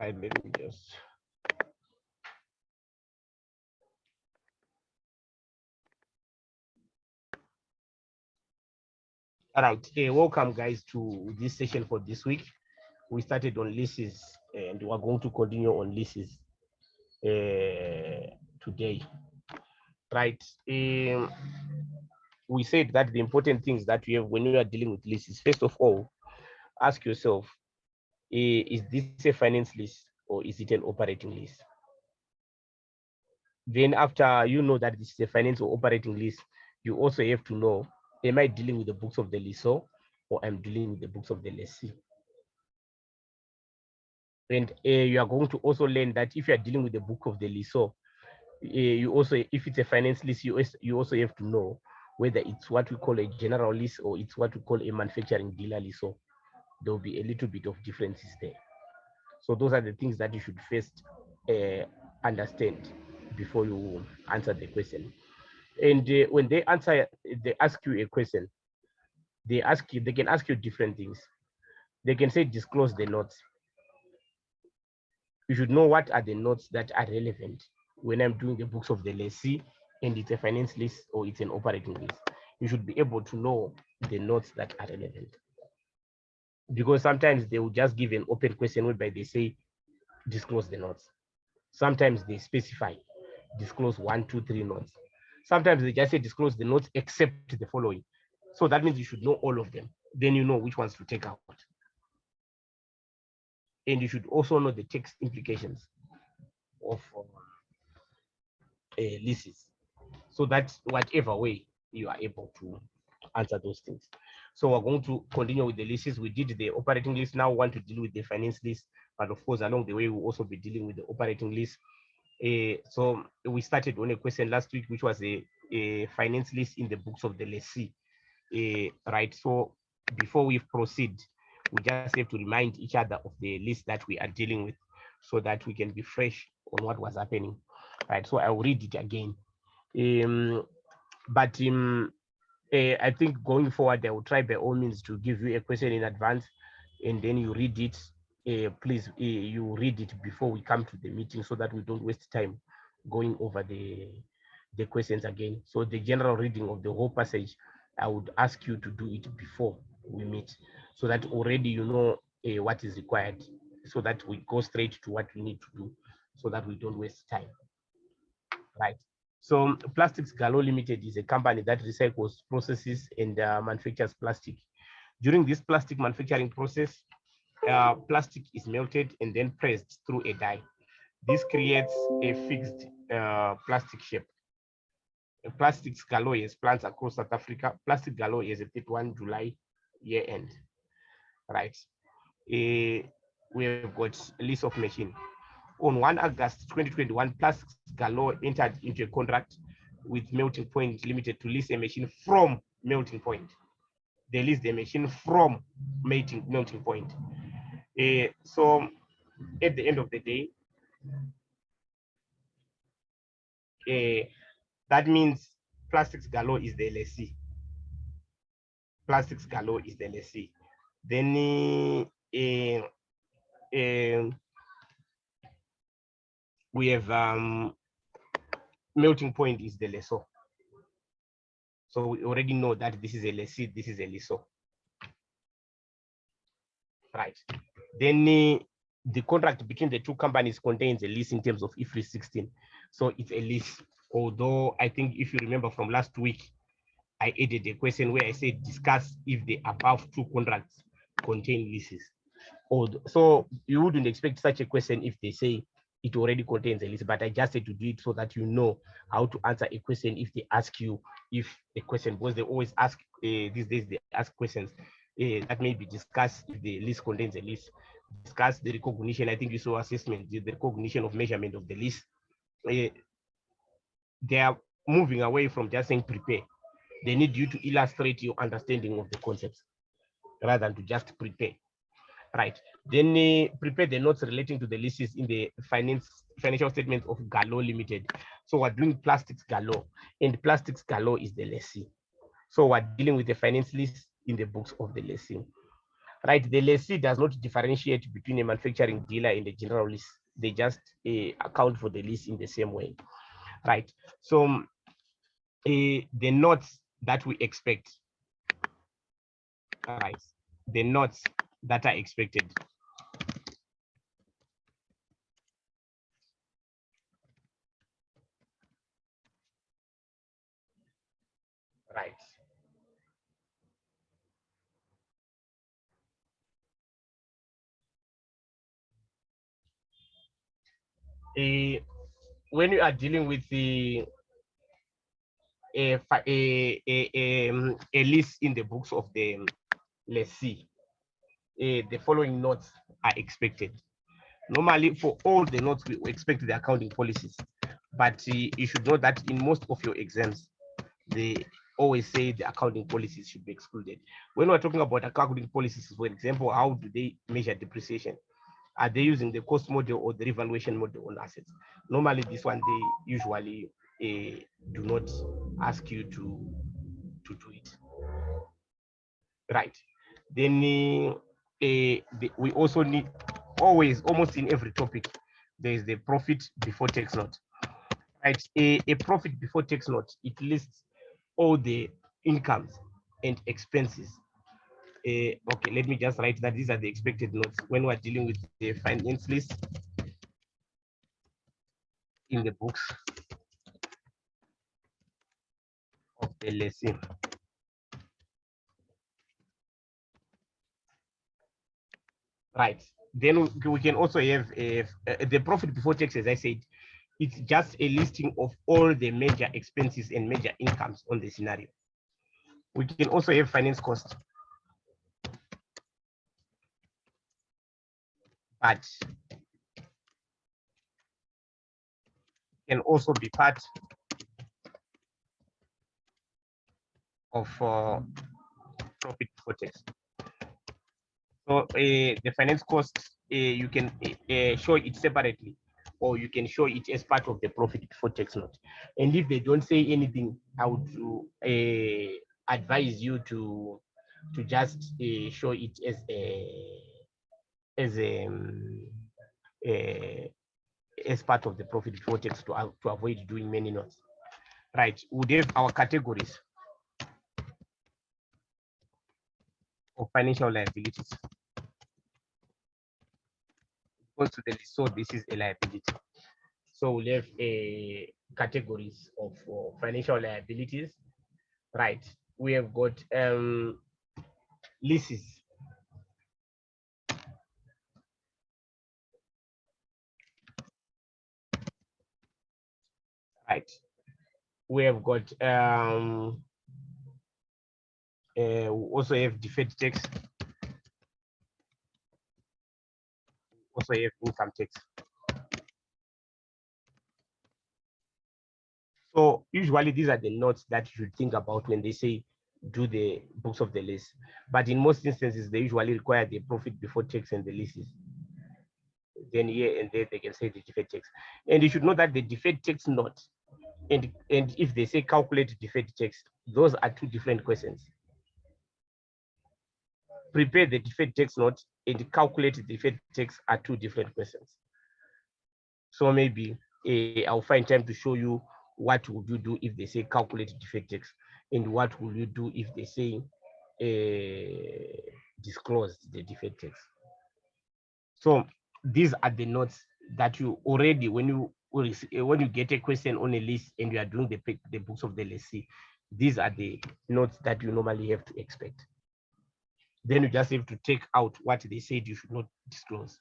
Right, let me just. All right. Welcome, guys, to this session for this week. We started on leases, and we're going to continue on leases today. Right. We said that the important things that you have when you are dealing with leases, first of all, ask yourself, is this a finance lease or is it an operating lease? Then after you know that this is a finance or operating lease, you also have to know, am I dealing with the books of the lessor or I'm dealing with the books of the lessee? And you are going to also learn that if you are dealing with the book of the lessor, you also, if it's a finance lease, you also have to know whether it's what we call a general lease or it's what we call a manufacturing dealer lease. So there will be a little bit of differences there. So those are the things that you should first understand before you answer the question. And when they ask you a question, they can ask you different things. They can say disclose the notes. You should know what are the notes that are relevant when I'm doing the books of the lessee and it's a finance lease or it's an operating lease. You should be able to know the notes that are relevant. Because sometimes they will just give an open question whereby they say disclose the notes. Sometimes they specify disclose 1, 2, 3 notes. Sometimes they just say disclose the notes except the following. So that means you should know all of them. Then you know which ones to take out. And you should also know the text implications of leases, so that whatever way you are able to answer those things. So we're going to continue with the leases. We did the operating lease. Now we want to deal with the finance lease, but of course along the way we'll also be dealing with the operating lease. So we started on a question last week, which was a finance lease in the books of the lessee. Right. So before we proceed, we just have to remind each other of the list that we are dealing with, so that we can be fresh on what was happening. Right. So I'll read it again. But I think going forward, I will try by all means to give you a question in advance, and then you read it. Please, you read it before we come to the meeting, so that we don't waste time going over the questions again. So the general reading of the whole passage, I would ask you to do it before we meet, so that already you know what is required, so that we go straight to what we need to do, so that we don't waste time. Right. So Plastics Gallo Limited is a company that recycles, processes, and manufactures plastic. During this plastic manufacturing process, plastic is melted and then pressed through a die. This creates a fixed plastic shape. Plastics Gallo has plants across South Africa. Plastic Gallo is a 31 July year end. Right. We have got a list of machine. On 1 August 2021, Plastics Galore entered into a contract with Melting Point Limited to lease a machine from Melting Point. They leased the machine from Melting Point. So at the end of the day, that means Plastics Galore is the lessee. Plastics Galore is the lessee. Then we have Melting Point is the lessor. So we already know that this is a lessee, this is a lessor. Right. Then the contract between the two companies contains a lease in terms of IFRS 16. So it's a lease. Although I think if you remember from last week, I added a question where I said discuss if the above two contracts contain leases. So you wouldn't expect such a question if they say it already contains a lease, but I just said to do it so that you know how to answer a question if they ask you if the question, because they always ask these days, they ask questions that may be discussed if the lease contains a lease. Discuss the recognition. I think you saw assessment, the recognition of measurement of the lease. They are moving away from just saying prepare. They need you to illustrate your understanding of the concepts rather than to just prepare. Right. Then prepare the notes relating to the leases in the financial statements of Gallo Limited. So we're doing Plastics Gallo, and Plastics Gallo is the lessee. So we're dealing with the finance lease in the books of the lessee. right? The lessee does not differentiate between a manufacturing dealer and a general lease. They just account for the lease in the same way, right? So the notes that we expect, right? The notes that are expected. Right. When you are dealing with a list in the books of the lessee, the following notes are expected. Normally, for all the notes, we expect the accounting policies, but you should know that in most of your exams, they always say the accounting policies should be excluded. When we're talking about accounting policies, for example, how do they measure depreciation? Are they using the cost model or the revaluation model on assets? Normally, this one they usually do not ask you to do it. Right. Then we also need always, almost in every topic, there is the profit before tax note. Right. A profit before tax note, it lists all the incomes and expenses. Okay, let me just write that these are the expected notes when we're dealing with the finance list in the books of the lesson. Right. Then we can also have the profit before tax, as I said, it's just a listing of all the major expenses and major incomes on the scenario. We can also have finance cost, but can also be part of profit before tax. So the finance cost, you can show it separately, or you can show it as part of the profit before tax note. And if they don't say anything, I would advise you to just show it as a as part of the profit before tax to avoid doing many notes. Right, we have our categories of financial liabilities. Goes to the list, so this is a liability. So we'll have a categories of financial liabilities. Right, we have got leases. Right, we have got we also have deferred tax, also have income tax. So usually these are the notes that you should think about when they say do the books of the lease. But in most instances, they usually require the profit before tax and the leases. Then here and there they can say the deferred tax. And you should know that the deferred tax note and if they say calculate deferred tax, those are two different questions. Prepare the deferred tax note and calculate the deferred tax are two different questions. So maybe I'll find time to show you what would you do if they say calculate deferred tax, and what will you do if they say disclose the deferred tax. So these are the notes that you already, when you get a question on a list and you are doing the books of the lessee, these are the notes that you normally have to expect. Then you just have to take out what they said you should not disclose.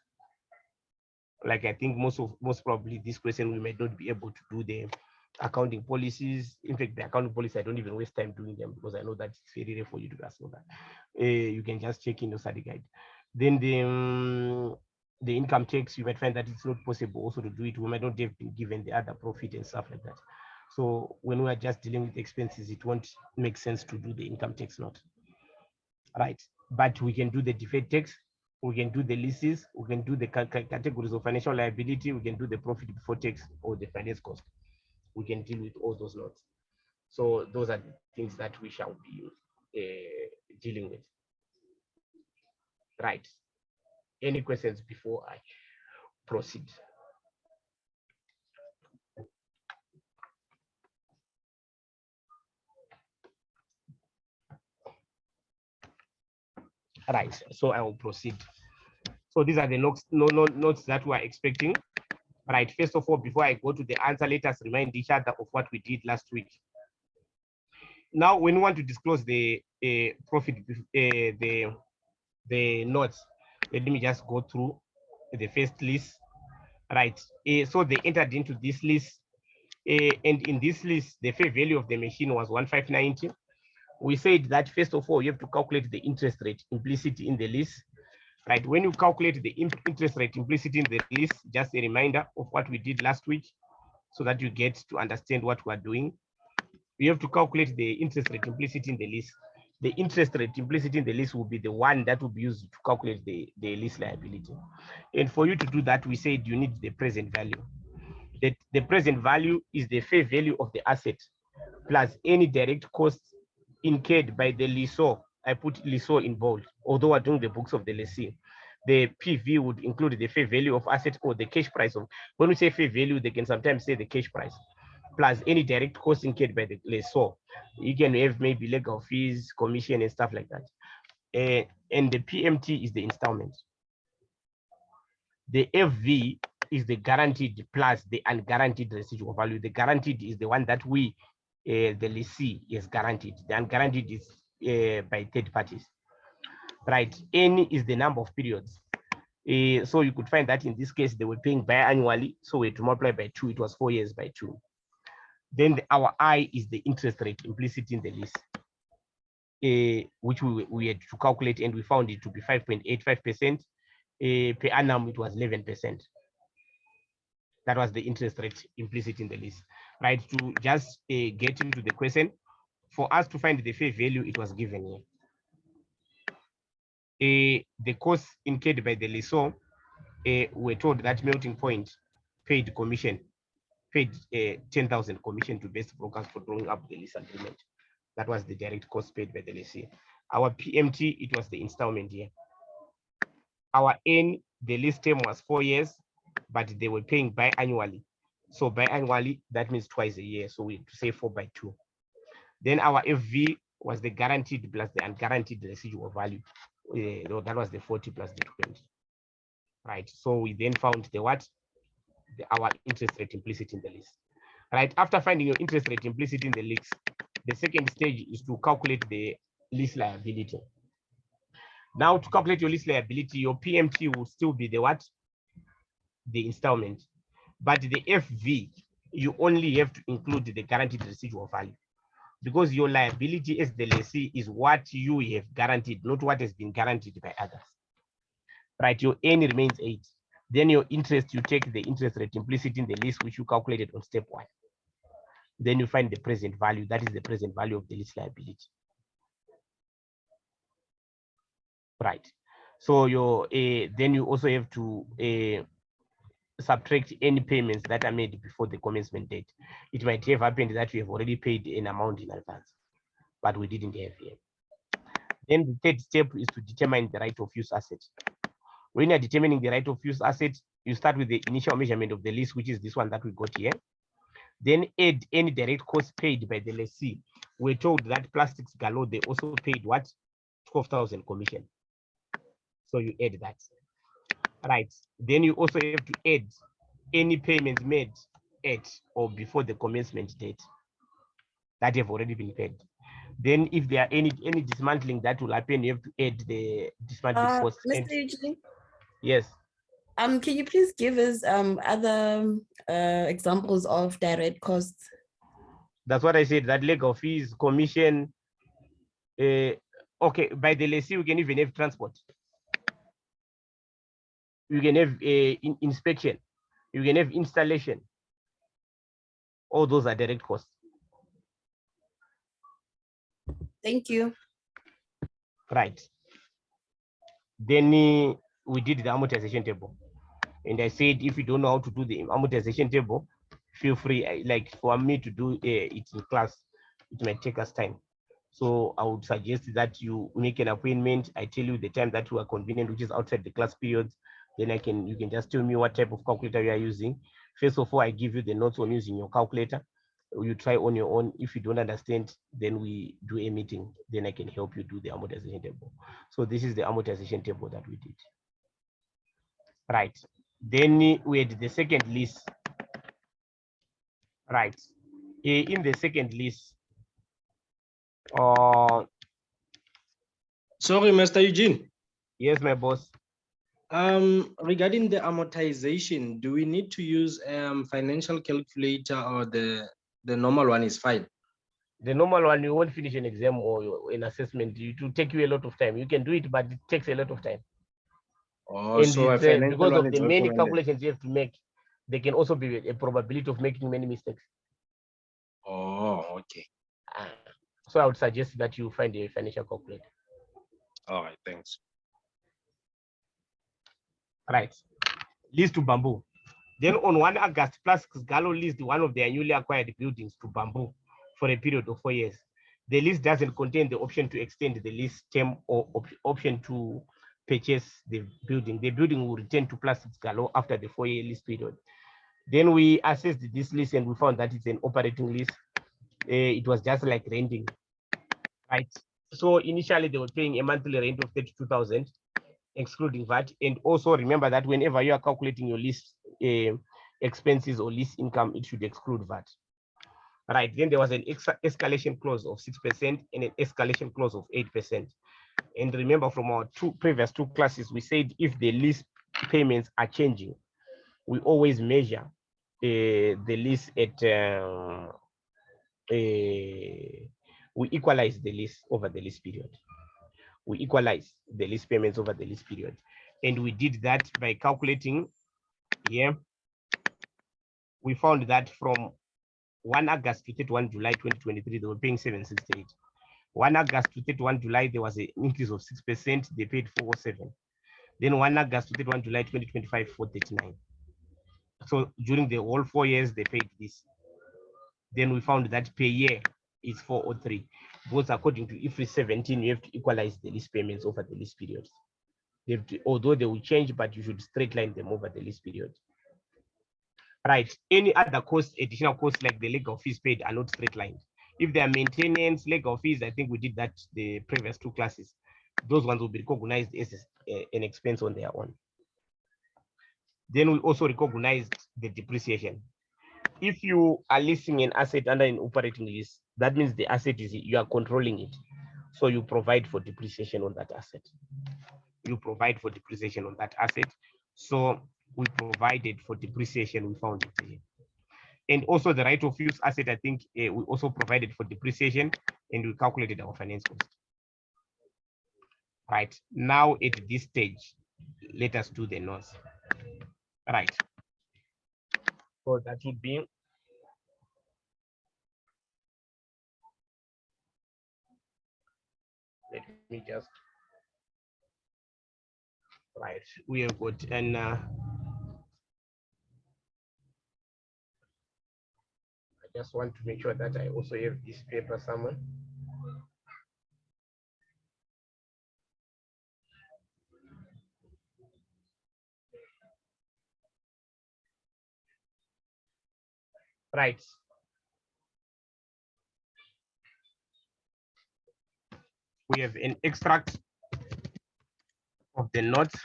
Like I think most probably this question we might not be able to do the accounting policies. In fact, the accounting policy I don't even waste time doing them because I know that it's very rare for you to ask for that. You can just check in your study guide. Then the income tax, you might find that it's not possible also to do it. We might not have been given the other profit and stuff like that. So when we are just dealing with expenses, it won't make sense to do the income tax note. Right? But we can do the deferred tax, we can do the leases, we can do the categories of financial liability, we can do the profit before tax or the finance cost. We can deal with all those notes. So those are the things that we shall be dealing with. Right. Any questions before I proceed? Right. So I will proceed. So these are the notes that we are expecting. Right. First of all, before I go to the answer, let us remind each other of what we did last week. Now, when we want to disclose the profit, the notes, let me just go through the first list. Right. So they entered into this list, and in this list, the fair value of the machine was 1590. We said that first of all, you have to calculate the interest rate implicit in the list. Right. When you calculate the interest rate implicit in the list, just a reminder of what we did last week, so that you get to understand what we are doing. We have to calculate the interest rate implicit in the list. The interest rate implicit in the list will be the one that will be used to calculate the lease liability. And for you to do that, we said you need the present value. The present value is the fair value of the asset plus any direct costs incurred by the lessor. I put lessor in bold, although we're doing the books of the lessee. The PV would include the fair value of asset or the cash price of. When we say fair value, they can sometimes say the cash price plus any direct cost incurred by the lessor. You can have maybe legal fees, commission, and stuff like that. And the PMT is the installment. The FV is the guaranteed plus the unguaranteed residual value. The guaranteed is the one that we, the lessee, is guaranteed. The unguaranteed is by third parties. Right. N is the number of periods. So you could find that in this case, they were paying biannually. So we had to multiply by 2. It was 4 years by 2. Then our I is the interest rate implicit in the lease, which we had to calculate, and we found it to be 5.85%. Per annum, it was 11%. That was the interest rate implicit in the lease. Right, to just get into the question, for us to find the fair value, it was given here. The costs incurred by the lessor, we're told that Melting Point paid 10,000 commission to best brokers for drawing up the lease agreement. That was the direct cost paid by the lessee. Our PMT, it was the installment here. Our N, the lease term was 4 years, but they were paying biannually. So biannually, that means twice a year. So we say 4 by 2. Then our FV was the guaranteed plus the unguaranteed residual value. That was the 40 plus the 20. Right. So we then found the what? Our interest rate implicit in the lease. Right. After finding your interest rate implicit in the lease, the second stage is to calculate the lease liability. Now, to calculate your lease liability, your PMT will still be the what? The installment. But the FV, you only have to include the guaranteed residual value, because your liability as the lessee is what you have guaranteed, not what has been guaranteed by others. Right, your N remains 8. Then your interest, you take the interest rate implicit in the lease, which you calculated on step 1. Then you find the present value. That is the present value of the lease liability. Right. So your then you also have to subtract any payments that are made before the commencement date. It might have happened that we have already paid an amount in advance, but we didn't have here. Then the third step is to determine the right of use asset. When you're determining the right of use asset, you start with the initial measurement of the lease, which is this one that we got here. Then add any direct costs paid by the lessee. We're told that Plastics Galore, they also paid what? 12,000 commission. So you add that. Right. Then you also have to add any payments made at or before the commencement date that have already been paid. Then if there are any dismantling that will happen, you have to add the dismantling costs. Mr. Eugene? Yes. Can you please give us other examples of direct costs? That's what I said, that legal fees, commission. Okay, by the lessee, we can even have transport. You can have inspection. You can have installation. All those are direct costs. Thank you. Right. Then we did the amortization table. And I said, if you don't know how to do the amortization table, feel free. Like for me to do it in class, it might take us time. So I would suggest that you make an appointment. I tell you the time that you are convenient, which is outside the class periods. Then you can just tell me what type of calculator you are using. First of all, I give you the notes on using your calculator. You try on your own. If you don't understand, then we do a meeting. Then I can help you do the amortization table. So this is the amortization table that we did. Right. Then we had the second list. Right. In the second list, sorry, Mr. Eugene. Yes, my boss. Regarding the amortization, do we need to use financial calculator, or the normal one is fine? The normal one, you won't finish an exam or an assessment. It will take you a lot of time. You can do it, but it takes a lot of time. Oh, And so a it's, financial because one of is the many recommended. calculations you have to make, there can also be a probability of making many mistakes. Oh, okay. So I would suggest that you find a financial calculator. All right, thanks. Right. Lease to Bamboo. Then on 1 August, Plastics Gallo leased one of their newly acquired buildings to Bamboo for a period of 4 years. The lease doesn't contain the option to extend the lease term or option to purchase the building. The building will return to Plastics Gallo after the 4-year lease period. Then we assessed this lease and we found that it's an operating lease. It was just like renting, right? So initially they were paying a monthly rent of 32,000, excluding VAT. And also remember that whenever you are calculating your lease expenses or lease income, it should exclude VAT. Right. Then there was an escalation clause of 6% and an escalation clause of 8%. And remember from our previous two classes, we said if the lease payments are changing, we always measure the lease at we equalize the lease over the lease period. We equalize the lease payments over the lease period. And we did that by calculating here. We found that from 1 August to 31 July 2023, they were paying 768. 1 August to 31 July, there was an increase of 6%. They paid 407. Then 1 August to 31 July 2025, 439. So during the whole 4 years, they paid this. Then we found that per year is 403. Because according to IFRS 17, you have to equalize the lease payments over the lease periods. Although they will change, but you should straight line them over the lease period. Right. Any other costs, additional costs like the legal fees paid are not straight lined. If they are maintenance, legal fees, I think we did that the previous two classes. Those ones will be recognized as an expense on their own. Then we also recognized the depreciation. If you are leasing an asset under an operating lease, that means the asset is you are controlling it. So you provide for depreciation on that asset. You provide for depreciation on that asset. So we provided for depreciation, we found it here. And also the right of use asset, I think we also provided for depreciation and we calculated our finance cost. Right, now at this stage, let us do the notes. Right, so that would be, let me just, right, we have got an I just want to make sure that I also have this paper somewhere. Right. We have an extract of the notes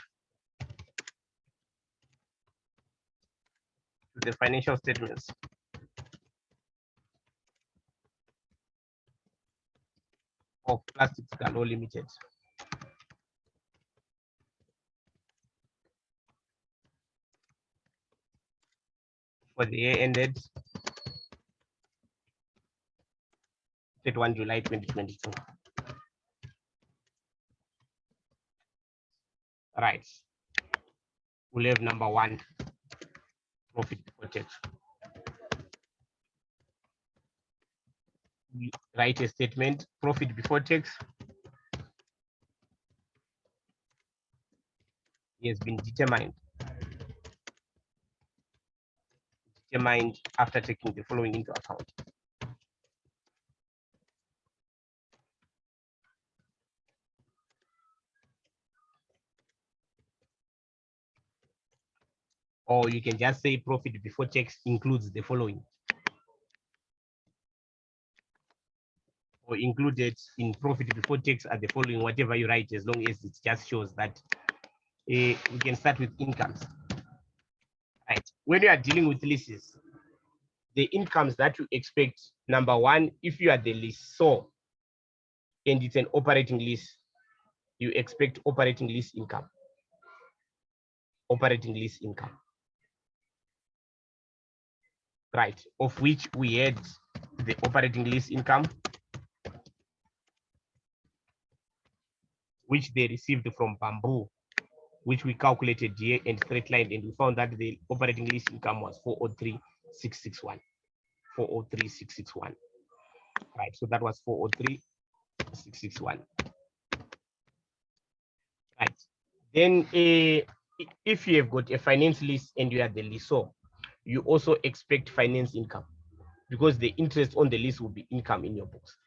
to the financial statements of Plastics Gallo Limited. For the year ended 31 July 2022. Right. We'll have number 1, profit before tax. We write a statement, profit before tax has been determined after taking the following into account. Or you can just say profit before tax includes the following. Or included in profit before tax are the following, whatever you write, as long as it just shows that we can start with incomes. Right. When you are dealing with leases, the incomes that you expect, number one, if you are the lessor and it's an operating lease, you expect operating lease income. Operating lease income. Right, of which we had the operating lease income, which they received from Bamboo, which we calculated here and straight line, and we found that the operating lease income was 403,661. 403,661. Right, so that was 403,661. Right. Then if you have got a finance lease and you are the lessor, you also expect finance income, because the interest on the lease will be income in your books.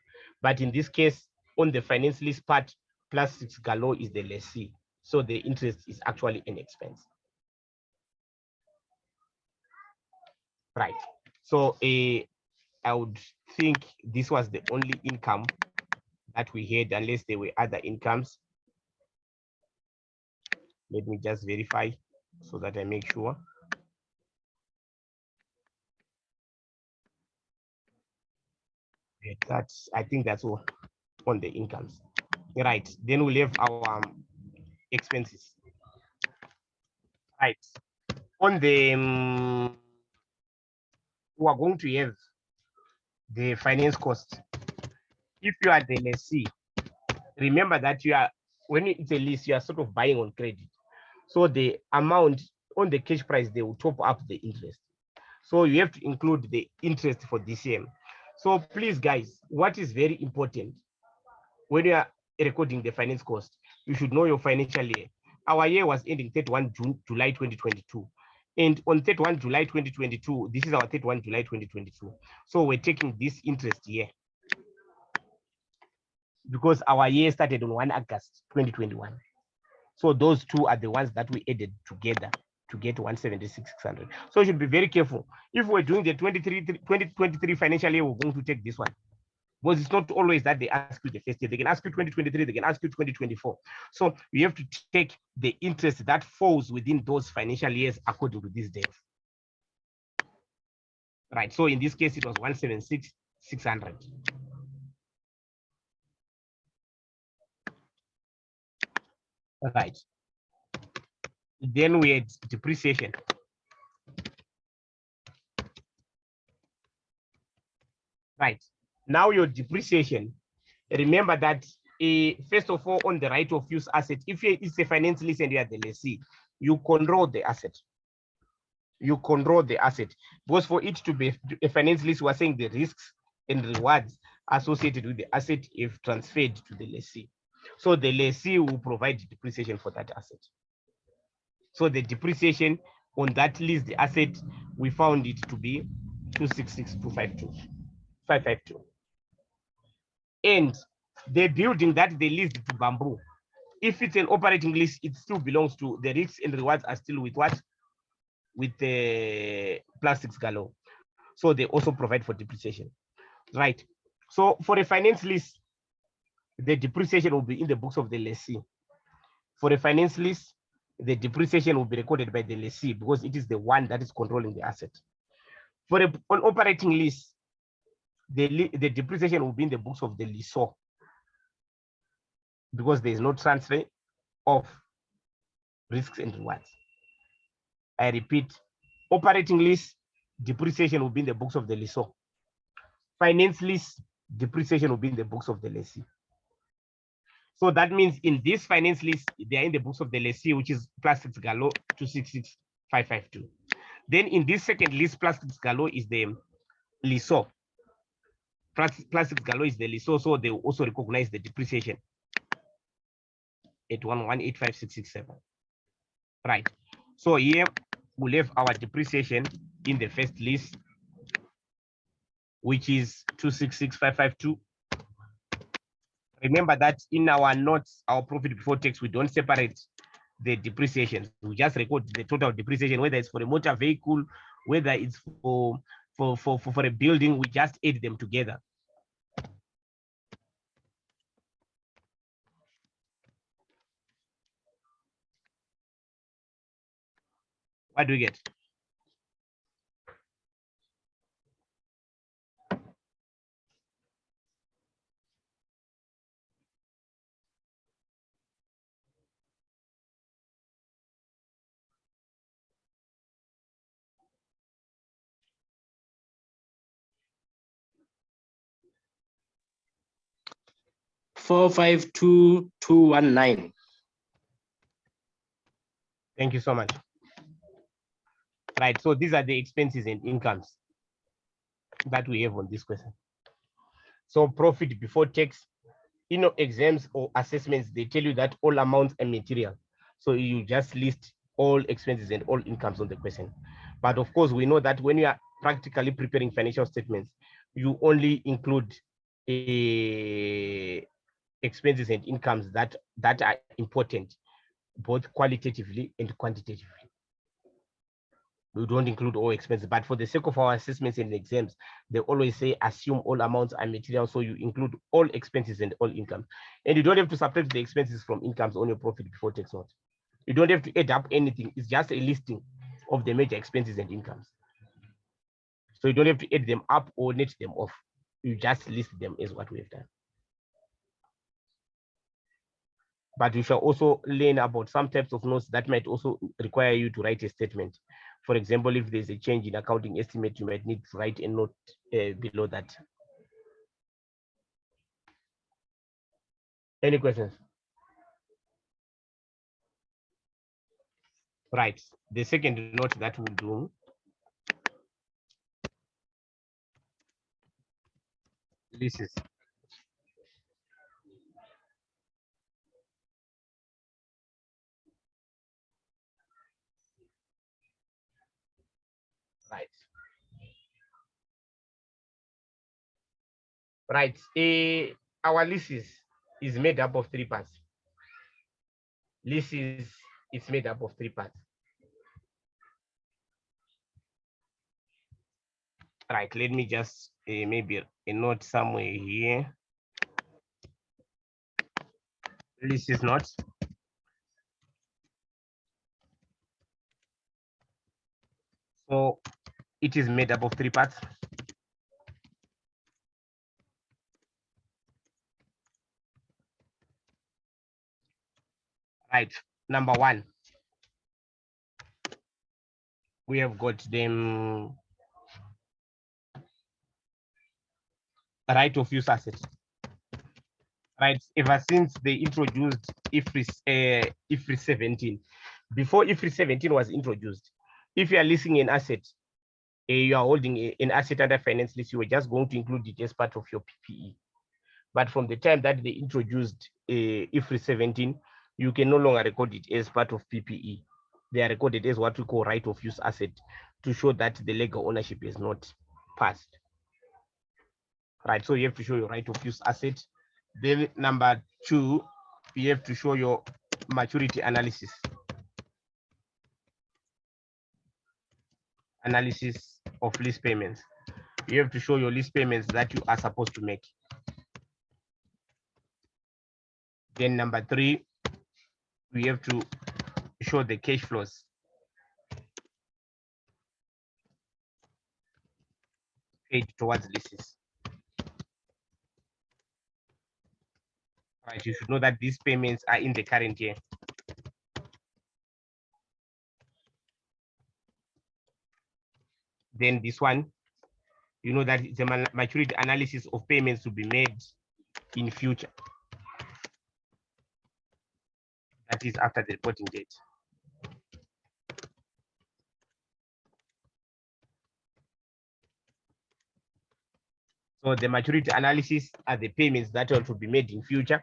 But in this case, on the finance lease part, Plastics Galore is the lessee, so the interest is actually an expense. Right. So I would think this was the only income that we had, unless there were other incomes. Let me just verify so that I make sure. That's, I think that's all on the incomes. Right. Then we'll have our expenses. Right. On the we are going to have the finance cost. If you are the lessee, remember that you are, when it's a lease, you are sort of buying on credit. So the amount on the cash price, they will top up the interest. So you have to include the interest for this year. So please, guys, what is very important when you are recording the finance cost, you should know your financial year. Our year was ending 31 July 2022. And on 31 July 2022, this is our 31 July 2022. So we're taking this interest here, because our year started on 1 August 2021. So those two are the ones that we added together to get 176,600. So you should be very careful. If we're doing the 2023 financial year, we're going to take this one. Because it's not always that they ask you the first year. They can ask you 2023, they can ask you 2024. So we have to take the interest that falls within those financial years according to this date. Right. So in this case, it was 176,600. Right. Then we had depreciation. Right. Now your depreciation, remember that first of all, on the right of use asset, if it's a finance lease and you are the lessee, you control the asset. You control the asset, because for it to be a finance lease, we're saying the risks and rewards associated with the asset if transferred to the lessee. So the lessee will provide depreciation for that asset. So the depreciation on that lease, the asset, we found it to be 266,552. And the building that they leased to Bamboo, if it's an operating lease, it still belongs to the risks and rewards are still with what? With the Plastics Galore. So they also provide for depreciation. Right. So for a finance lease, the depreciation will be in the books of the lessee. For a finance lease, the depreciation will be recorded by the lessee because it is the one that is controlling the asset. For an operating lease, the depreciation will be in the books of the lessor because there is no transfer of risks and rewards. I repeat, operating lease, depreciation will be in the books of the lessor. Finance lease, depreciation will be in the books of the lessee. So that means in this finance lease, they are in the books of the lessee, which is Plastics Galore 266,552. Then in this second lease, Plastics Galore is the lessor. Plastics Galore is the lessor, so they will also recognize the depreciation at 1185667. Right. So here we'll have our depreciation in the first lease, which is 266,552. Remember that in our notes, our profit before tax, we don't separate the depreciation. We just record the total depreciation, whether it's for a motor vehicle, whether it's for a building, we just add them together. What do we get? $452,219. Thank you so much. Right, so these are the expenses and incomes that we have on this question. So profit before tax, exams or assessments, they tell you that all amounts are material. So you just list all expenses and all incomes on the question. But of course, we know that when you are practically preparing financial statements, you only include expenses and incomes that are important, both qualitatively and quantitatively. We don't include all expenses, but for the sake of our assessments and exams, they always say assume all amounts are material, so you include all expenses and all incomes. And you don't have to subtract the expenses from incomes on your profit before tax note. You don't have to add up anything. It's just a listing of the major expenses and incomes. So you don't have to add them up or net them off. You just list them as what we have done. But you shall also learn about some types of notes that might also require you to write a statement. For example, if there's a change in accounting estimate, you might need to write a note below that. Any questions? Right. The second note that we'll do, leases. Right. Right. Our leases is made up of 3 parts. Leases is made up of 3 parts. Right. Let me just maybe a note somewhere here. Leases note. So it is made up of 3 parts. Right. Number 1, we have got them right of use assets. Right. Ever since they introduced IFRS 17, before IFRS 17 was introduced, if you are leasing an asset, you are holding an asset under finance lease, you were just going to include it as part of your PPE. But from the time that they introduced IFRS 17, you can no longer record it as part of PPE. They are recorded as what we call right of use asset to show that the legal ownership is not passed. Right, so you have to show your right of use asset. Then number 2, you have to show your maturity analysis. Analysis of lease payments. You have to show your lease payments that you are supposed to make. Then number 3, we have to show the cash flows. Paid towards leases. Right, you should know that these payments are in the current year. Then this one, you know that it's a maturity analysis of payments to be made in future. That is after the reporting date. So the maturity analysis are the payments that are to be made in future.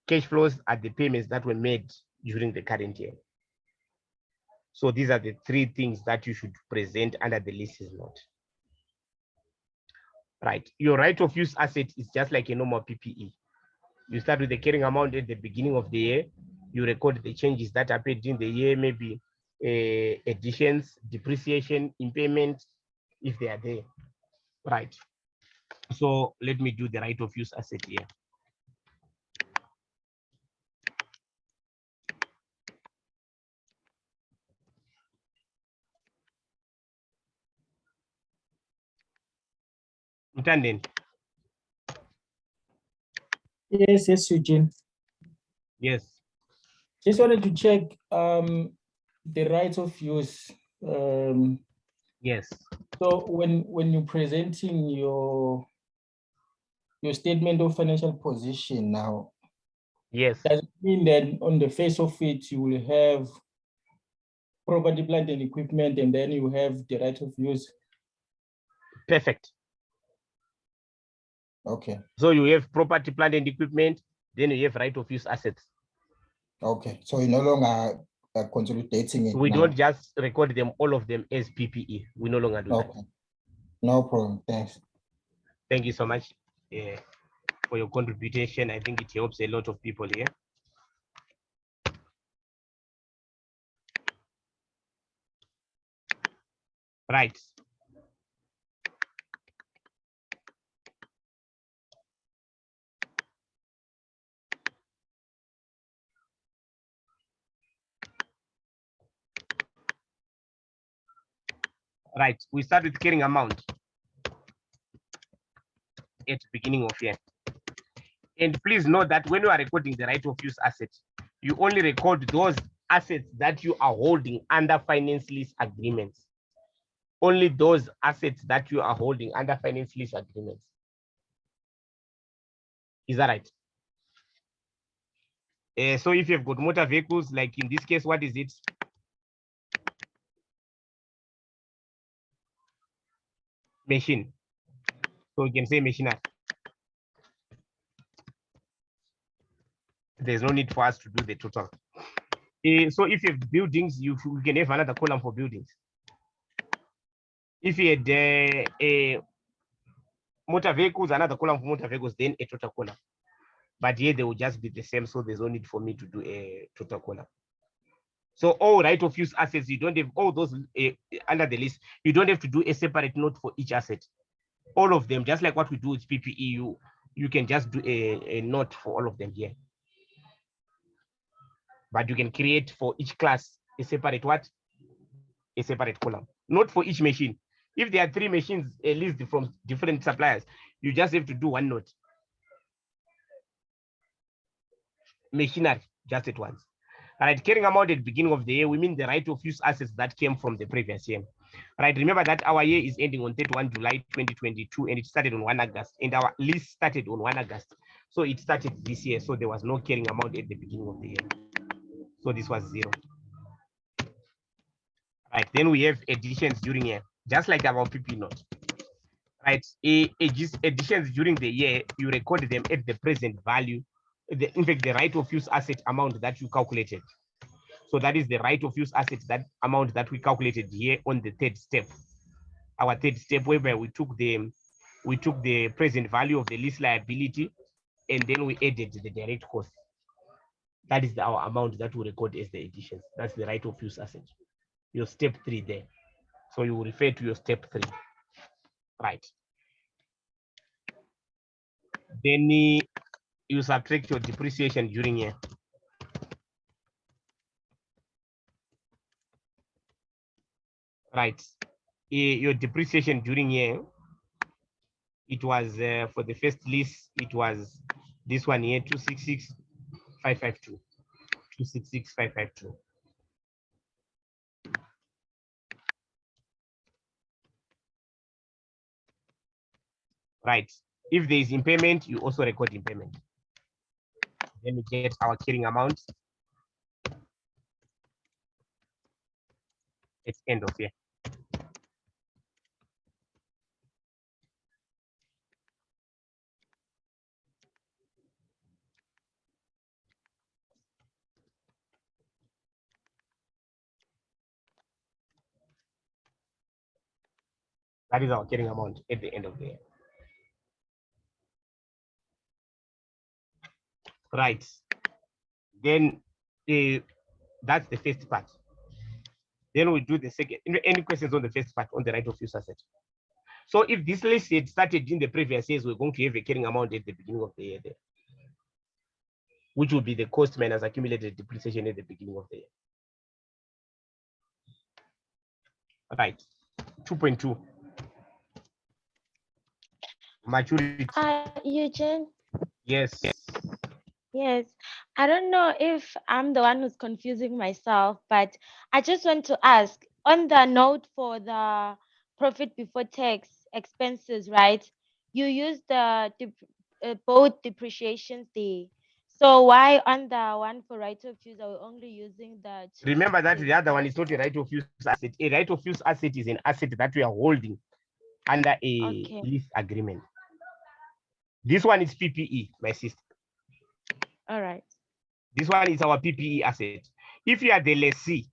Cash flows are the payments that were made during the current year. So these are the 3 things that you should present under the leases note. Right. Your right of use asset is just like a normal PPE. You start with the carrying amount at the beginning of the year. you record the changes that happened in the year, maybe additions, depreciation, impairment, if they are there. Right. So let me do the right of use asset here. Intended. Yes, Eugene. Yes. Just wanted to check the rights of use. Yes. So when you're presenting your statement of financial position now, Yes. does it mean that on the face of it you will have property, plant, and equipment, and then you have the right of use? Perfect. Okay. So you have property, plant, and equipment, then you have right of use assets. Okay. So you're no longer consolidating it. We now. don't just record them, all of them as PPE. We no longer do Okay. No problem. Thanks. that. Thank you so much for your contribution. I think it helps a lot of people here. Right. Right. We start with carrying amount at the beginning of here. And please note that when you are recording the right of use asset, you only record those assets that you are holding under finance lease agreements. Only those assets that you are holding under finance lease agreements. Is that right? So if you've got motor vehicles, like in this case, what is it? Machine. So you can say machinery. There's no need for us to do the total. So if you have buildings, you can have another column for buildings. If you had motor vehicles, another column for motor vehicles, then a total column. But here they will just be the same, so there's no need for me to do a total column. So all right of use assets, you don't have all those under the list. You don't have to do a separate note for each asset. All of them, just like what we do with PPE, you can just do a note for all of them here. But you can create for each class a separate what? A separate column. Not for each machine. If there are 3 machines leased from different suppliers, you just have to do one note. Machinery, just at once. All right, carrying amount at the beginning of the year, we mean the right of use assets that came from the previous year. All right, remember that our year is ending on 31 July 2022, and it started on 1 August, and our lease started on 1 August. So it started this year, so there was no carrying amount at the beginning of the year. So this was 0. Right, then we have additions during year, just like our PP note. Right, additions during the year, you record them at the present value. In fact, the right of use asset amount that you calculated. So that is the right of use asset, that amount that we calculated here on the 3rd step. Our 3rd step, whereby we took the present value of the lease liability, and then we added the direct cost. That is our amount that we record as the additions. That's the right of use asset. Your step 3 there. So you will refer to your step 3. Right. Then you subtract your depreciation during year. Right. Your depreciation during year, it was for the first lease, it was this one here, 266,552. 266,552. Right. If there is impairment, you also record impairment. Then we get our carrying amount at end of year. That is our carrying amount at the end of the year. Right. Then That's the first part. Then we do the second. Any questions on the first part on the right of use asset? So if this list had started in the previous years, we're going to have a carrying amount at the beginning of the year there, which will be the cost minus accumulated depreciation at the beginning of the year. Right. 2.2. Maturity. Eugene, Yes. yes. I don't know if I'm the one who's confusing myself, but I just want to ask on the note for the profit before tax expenses, right? You use both depreciations there. So why on the one for right of use are we only using the two Remember that assets? the other one is not a right of use asset. A right of use asset is an asset that we are holding under a Okay. lease agreement. This one is PPE, my sister. All right. This one is our PPE asset. If you are the lessee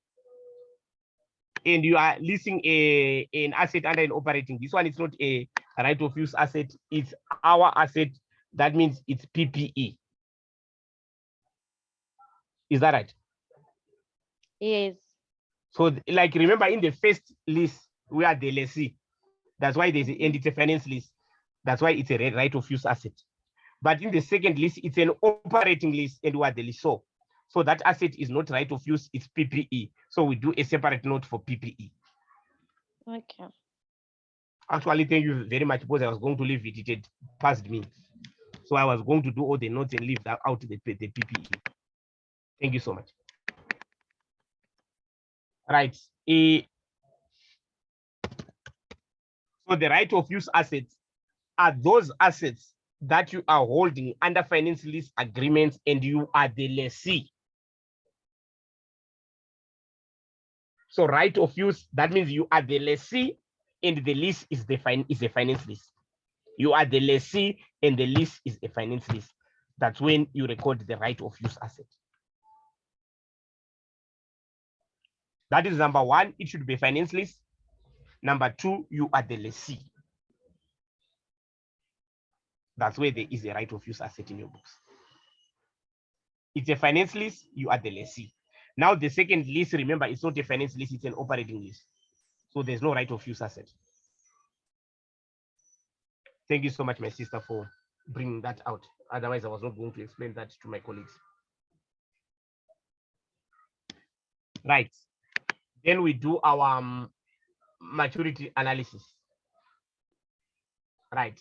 and you are leasing an asset under an operating, this one is not a right of use asset. It's our asset. That means it's PPE. Is that right? Yes. So, like, remember in the first lease, we are the lessee. That's why there's and it's a finance lease. That's why it's a right of use asset. But in the second lease, it's an operating lease and we are the lessor. So that asset is not right of use, it's PPE. So we do a separate note for PPE. Okay. Actually, thank you very much because I was going to leave it. It had passed me. So I was going to do all the notes and leave that out the PPE. Thank you so much. Right. So the right of use assets are those assets that you are holding under finance lease agreements and you are the lessee. So right of use, that means you are the lessee and the lease is a finance lease. You are the lessee and the lease is a finance lease. That's when you record the right of use asset. That is number one, it should be finance lease. Number two, you are the lessee. That's where there is a right of use asset in your books. It's a finance lease, you are the lessee. Now the second lease, remember, it's not a finance lease, it's an operating lease. So there's no right of use asset. Thank you so much, my sister, for bringing that out. Otherwise, I was not going to explain that to my colleagues. Right. Then we do our maturity analysis. Right.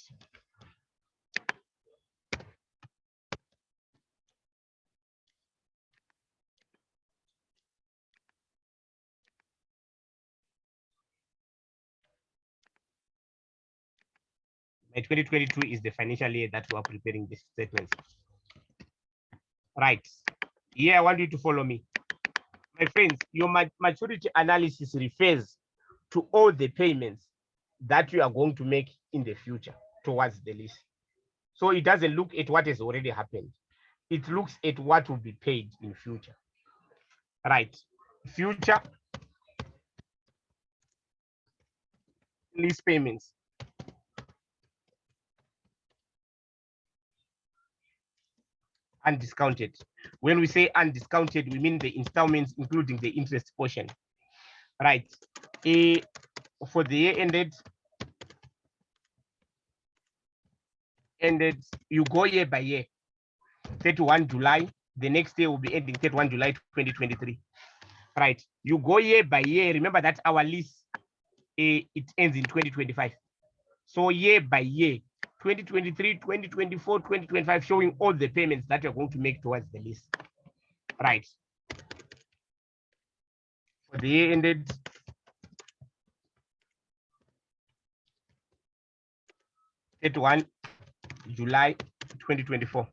My 2022 is the financial year that we are preparing these statements. Right. Here, I want you to follow me. My friends, your maturity analysis refers to all the payments that you are going to make in the future towards the lease. So it doesn't look at what has already happened. It looks at what will be paid in future. Right. Future lease payments. Undiscounted. When we say undiscounted, we mean the installments, including the interest portion. Right. For the year ended, you go year by year. 31 July, the next day will be ending 31 July 2023. Right. You go year by year. Remember that our lease, it ends in 2025. So year by year, 2023, 2024, 2025, showing all the payments that you're going to make towards the lease. Right. For the year ended, July 2024.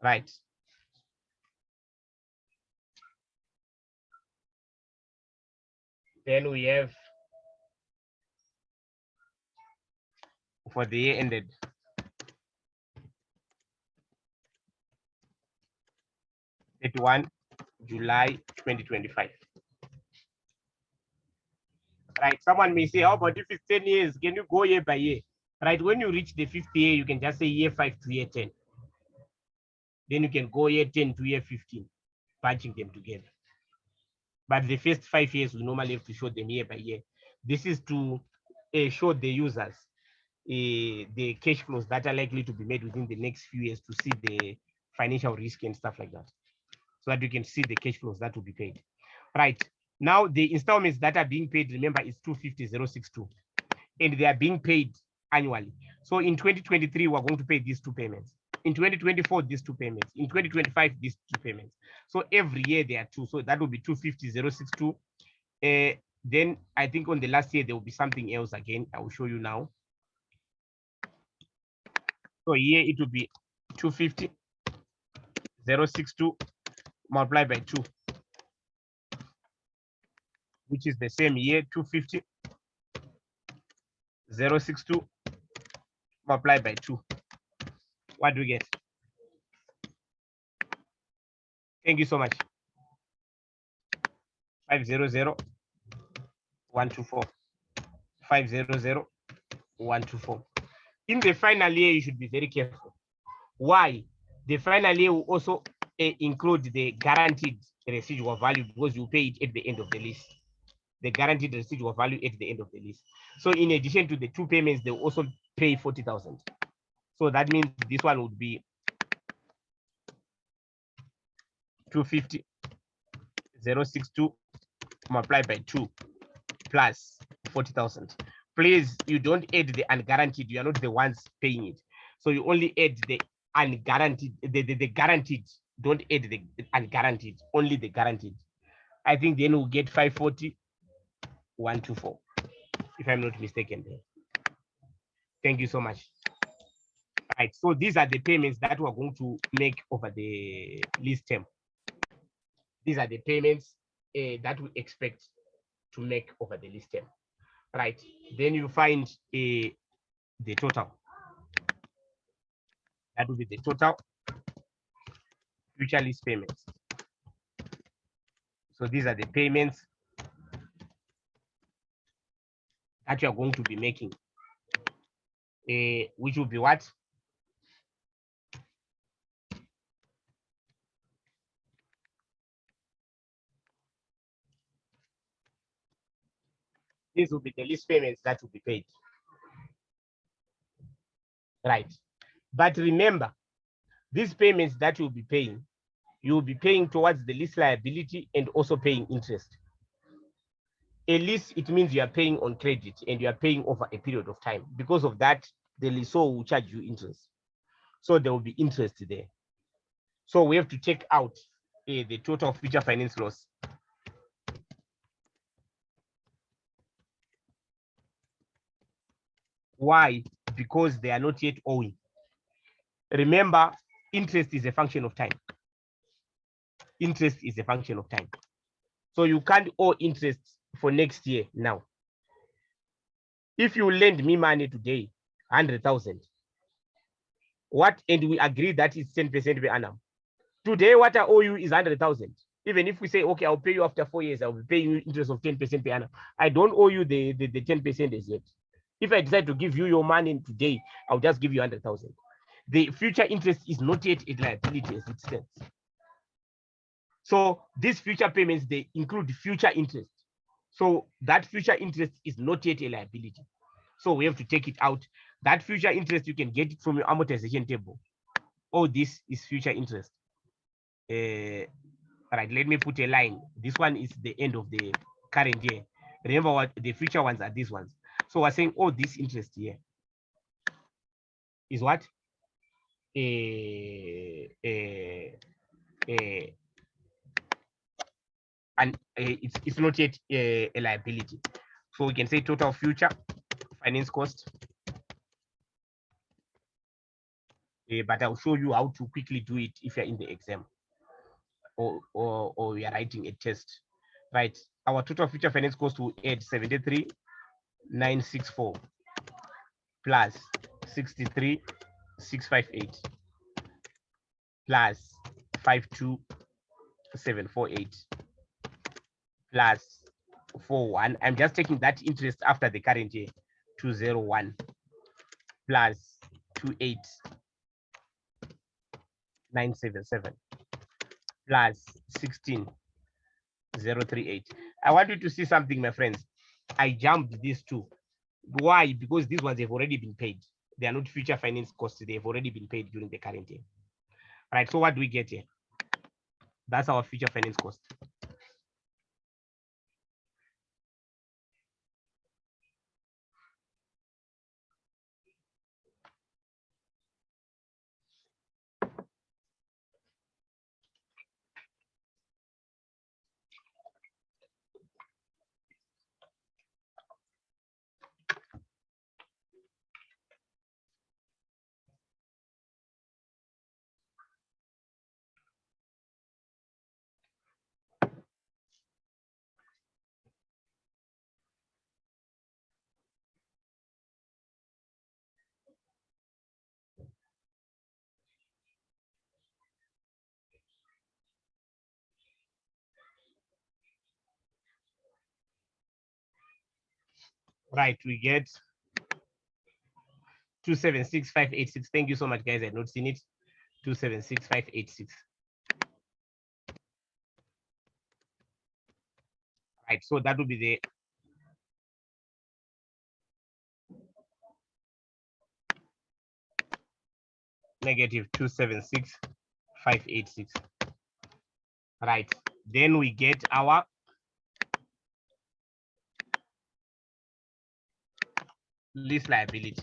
Right. Then we have for the year ended, July 2025. Right. Someone may say, oh, but if it's 10 years, can you go year by year? Right. When you reach the 5th year, you can just say year 5 to year 10. Then you can go year 10 to year 15, bunching them together. But the first 5 years, we normally have to show them year by year. This is to show the users the cash flows that are likely to be made within the next few years to see the financial risk and stuff like that. So that you can see the cash flows that will be paid. Right. Now, the installments that are being paid, remember, is 250,062. And they are being paid annually. So in 2023, we're going to pay these 2 payments. In 2024, these 2 payments. In 2025, these 2 payments. So every year there are 2. So that will be 250,062. Then I think on the last year, there will be something else again. I will show you now. So here it will be 250,062 multiplied by 2, which is the same year, 250,062 multiplied by 2. What do we get? Thank you so much. 500,124. 500,124. In the final year, you should be very careful. Why? The final year will also include the guaranteed residual value because you pay it at the end of the lease. The guaranteed residual value at the end of the lease. So in addition to the 2 payments, they will also pay 40,000. So that means this one would be 250,062 multiplied by 2 plus 40,000. Please, you don't add the unguaranteed. You are not the ones paying it. So you only add the unguaranteed, the guaranteed. Don't add the unguaranteed, only the guaranteed. I think then we'll get 540,124, if I'm not mistaken there. Thank you so much. Right, so these are the payments that we're going to make over the lease term. These are the payments that we expect to make over the lease term. Right, then you find the total. That will be the total future lease payments. So these are the payments that you are going to be making, which will be what? These will be the lease payments that will be paid. Right. But remember, these payments that you'll be paying, you'll be paying towards the lease liability and also paying interest. A lease, it means you are paying on credit and you are paying over a period of time. Because of that, the lessor will charge you interest. So there will be interest there. So we have to take out the total future finance loss. Why? Because they are not yet owing. Remember, interest is a function of time. Interest is a function of time. So you can't owe interest for next year now. If you lend me money today, 100,000, what, and we agree that it's 10% per annum. Today, what I owe you is 100,000. Even if we say, okay, I'll pay you after 4 years, I'll be paying you interest of 10% per annum. I don't owe you the 10% as yet. If I decide to give you your money today, I'll just give you 100,000. The future interest is not yet a liability as it stands. So these future payments, they include future interest. So that future interest is not yet a liability. So we have to take it out. That future interest, you can get it from your amortization table. Oh, this is future interest. All right, let me put a line. This one is the end of the current year. Remember what the future ones are these ones. So we're saying, oh, this interest here is what? And it's not yet a liability. So we can say total future finance cost. But I'll show you how to quickly do it if you're in the exam or we are writing a test. Right, our total future finance cost will add 73,964 plus 63,658 plus 52,748 plus 41. I'm just taking that interest after the current year, 201 plus 28 977 plus 16,038. I want you to see something, my friends. I jumped these two. Why? Because these ones have already been paid. They are not future finance costs. They have already been paid during the current year. All right, so what do we get here? That's our future finance cost. Right, we get 276,586. Thank you so much, guys. I had not seen it. 276,586. Right, so that would be the negative 276,586. Right, then we get our lease liability.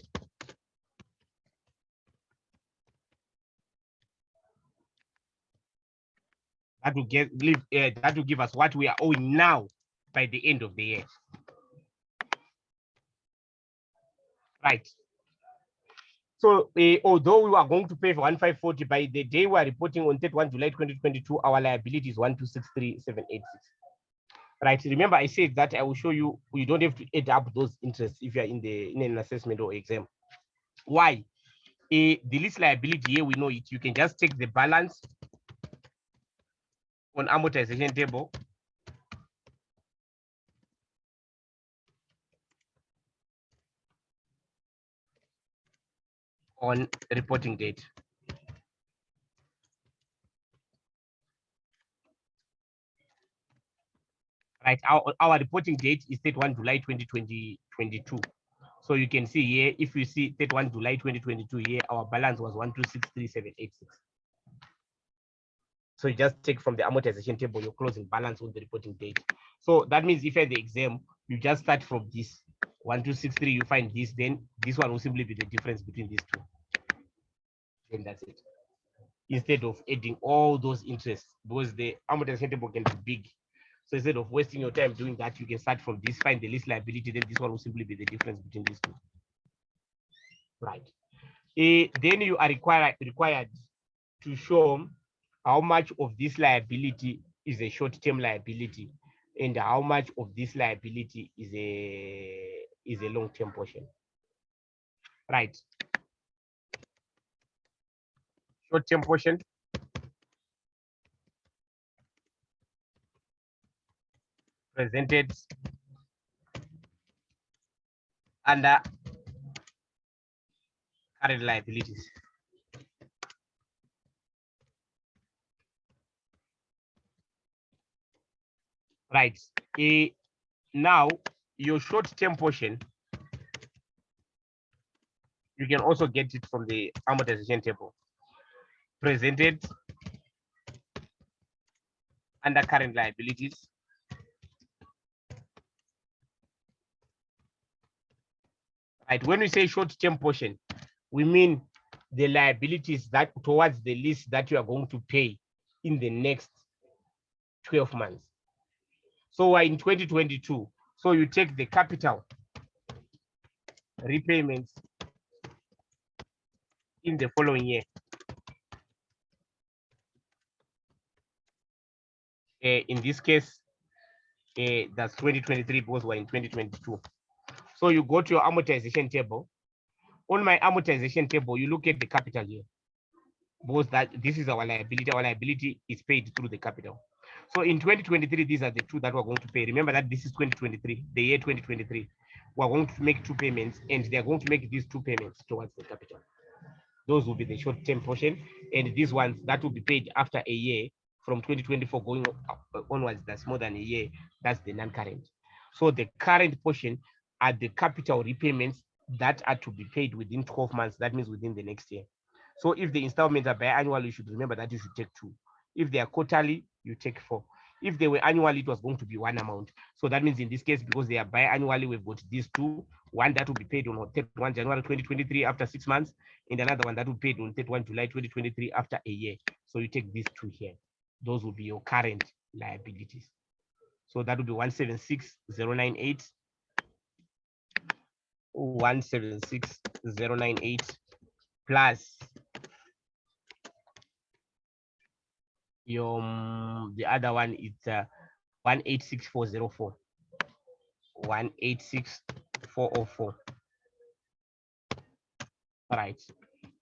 That will that will give us what we are owing now by the end of the year. Right. So although we are going to pay for 1,540 by the day we are reporting on 31 July 2022, our liability is 1,263,786. Right. Remember, I said that I will show you. You don't have to add up those interests if you are in an assessment or exam. Why? The lease liability here, we know it. You can just take the balance on amortization table on reporting date. Right, our reporting date is 31 July 2022. So you can see here, if you see 31 July 2022 here, our balance was 1,263,786. So you just take from the amortization table your closing balance on the reporting date. So that means if you had the exam, you just start from this 1,263, you find this, then this one will simply be the difference between these two. Then that's it. Instead of adding all those interests, because the amortization table can be big. So instead of wasting your time doing that, you can start from this, find the lease liability, then this one will simply be the difference between these two. Right. Then you are required to show how much of this liability is a short-term liability and how much of this liability is a long-term portion. Right. Short-term portion presented under current liabilities. Right. Now, your short-term portion, you can also get it from the amortization table. Presented under current liabilities. Right. When we say short-term portion, we mean the liabilities that towards the lease that you are going to pay in the next 12 months. So we're in 2022. So you take the capital repayments in the following year. In this case, that's 2023 because we're in 2022. So you go to your amortization table. On my amortization table, you look at the capital here. Because that this is our liability. Our liability is paid through the capital. So in 2023, these are the two that we're going to pay. Remember that this is 2023, the year 2023. We're going to make two payments, and they're going to make these two payments towards the capital. Those will be the short-term portion, and these ones that will be paid after a year from 2024 going onwards. That's more than a year. That's the non-current. So the current portion are the capital repayments that are to be paid within 12 months. That means within the next year. So if the installments are biannual, you should remember that you should take 2. If they are quarterly, you take 4. If they were annually, it was going to be one amount. So that means in this case, because they are biannually, we've got these 2. One that will be paid on 31 January 2023 after 6 months, and another one that will be paid on 31 July 2023 after a year. So you take these 2 here. Those will be your current liabilities. So that will be 176,098, 176,098 plus your the other one is 186,404, 186,404. All right,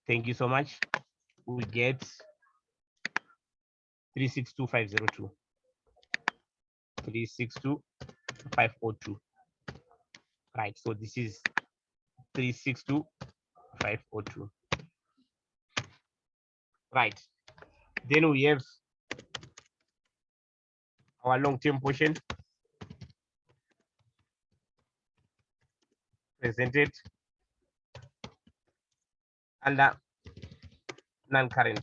thank you so much. We get 362,502, 362,502. Right, so this is 362,502. Right, then we have our long-term portion presented under non-current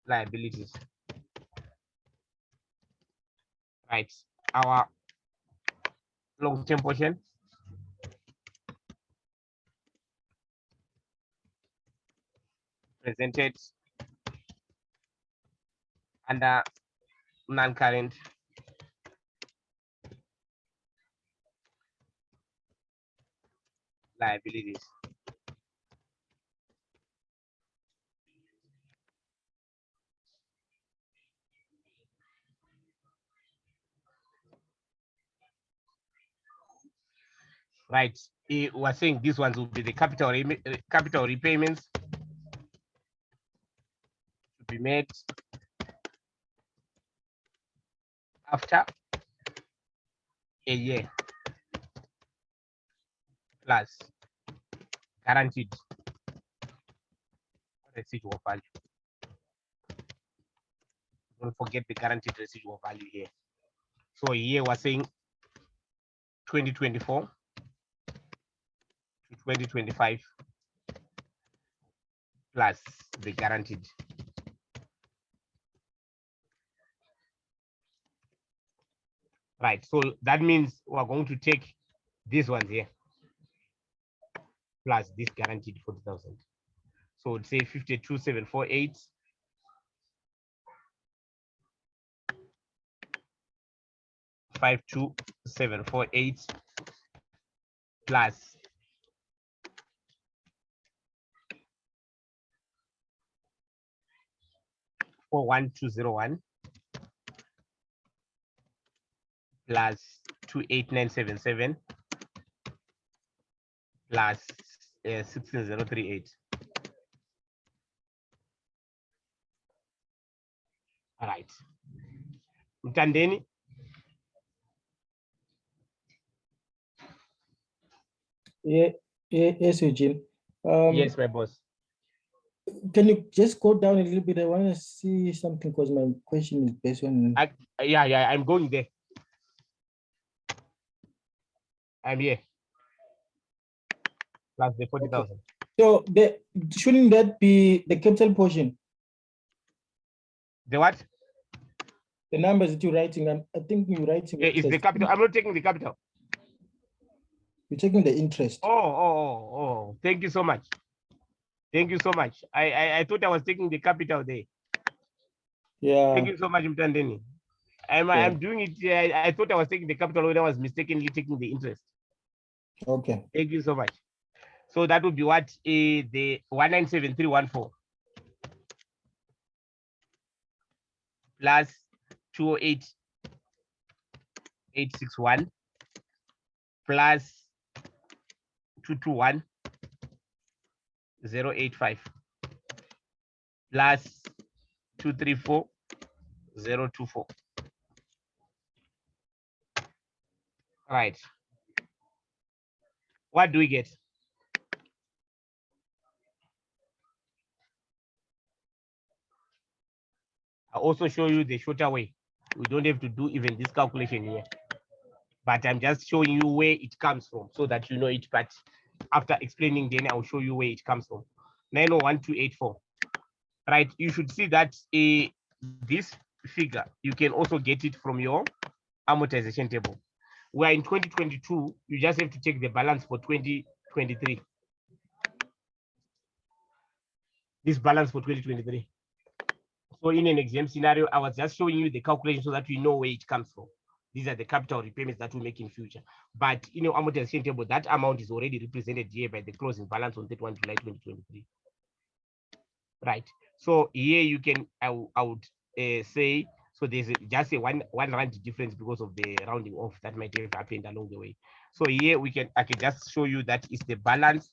liabilities. Right, our long-term portion presented under non-current liabilities. Right, we're saying these ones will be the capital repayments to be made after a year plus guaranteed residual value. Don't forget the guaranteed residual value here. So here we're saying 2024 to 2025 plus the guaranteed. Right, so that means we're going to take this one here plus this guaranteed 40,000. So it's say 52,748 52,748 plus 41201 plus 28977 plus 16038. All right. Mtandeni? Yeah, yes, Eugene. Yes, my boss. Can you just go down a little bit? I want to see something because my question is based on. Yeah, I'm going there. I'm here. Plus the 40,000. So shouldn't that be the capital portion? The what? The numbers that you're writing, I think you're writing. Yeah, it's the capital. I'm not taking the capital. You're taking the interest. Oh. Thank you so much. Thank you so much. I thought I was taking the capital there. Yeah. Thank you so much, Mtandeni. I'm doing it. I thought I was taking the capital when I was mistakenly taking the interest. Okay. Thank you so much. So that would be what the 197314 plus 208,861 plus 221,085 plus 234,024. Right. What do we get? I'll also show you the shorter way. We don't have to do even this calculation here, but I'm just showing you where it comes from so that you know it. But after explaining, then I'll show you where it comes from. 901284. Right, you should see that this figure, you can also get it from your amortization table. Where in 2022, you just have to take the balance for 2023. This balance for 2023. So in an exam scenario, I was just showing you the calculation so that we know where it comes from. These are the capital repayments that we make in future. But in your amortization table, that amount is already represented here by the closing balance on 31 July 2023. Right. So here you can, I would say, so there's just a one rand difference because of the rounding off that might have happened along the way. So here I can just show you that is the balance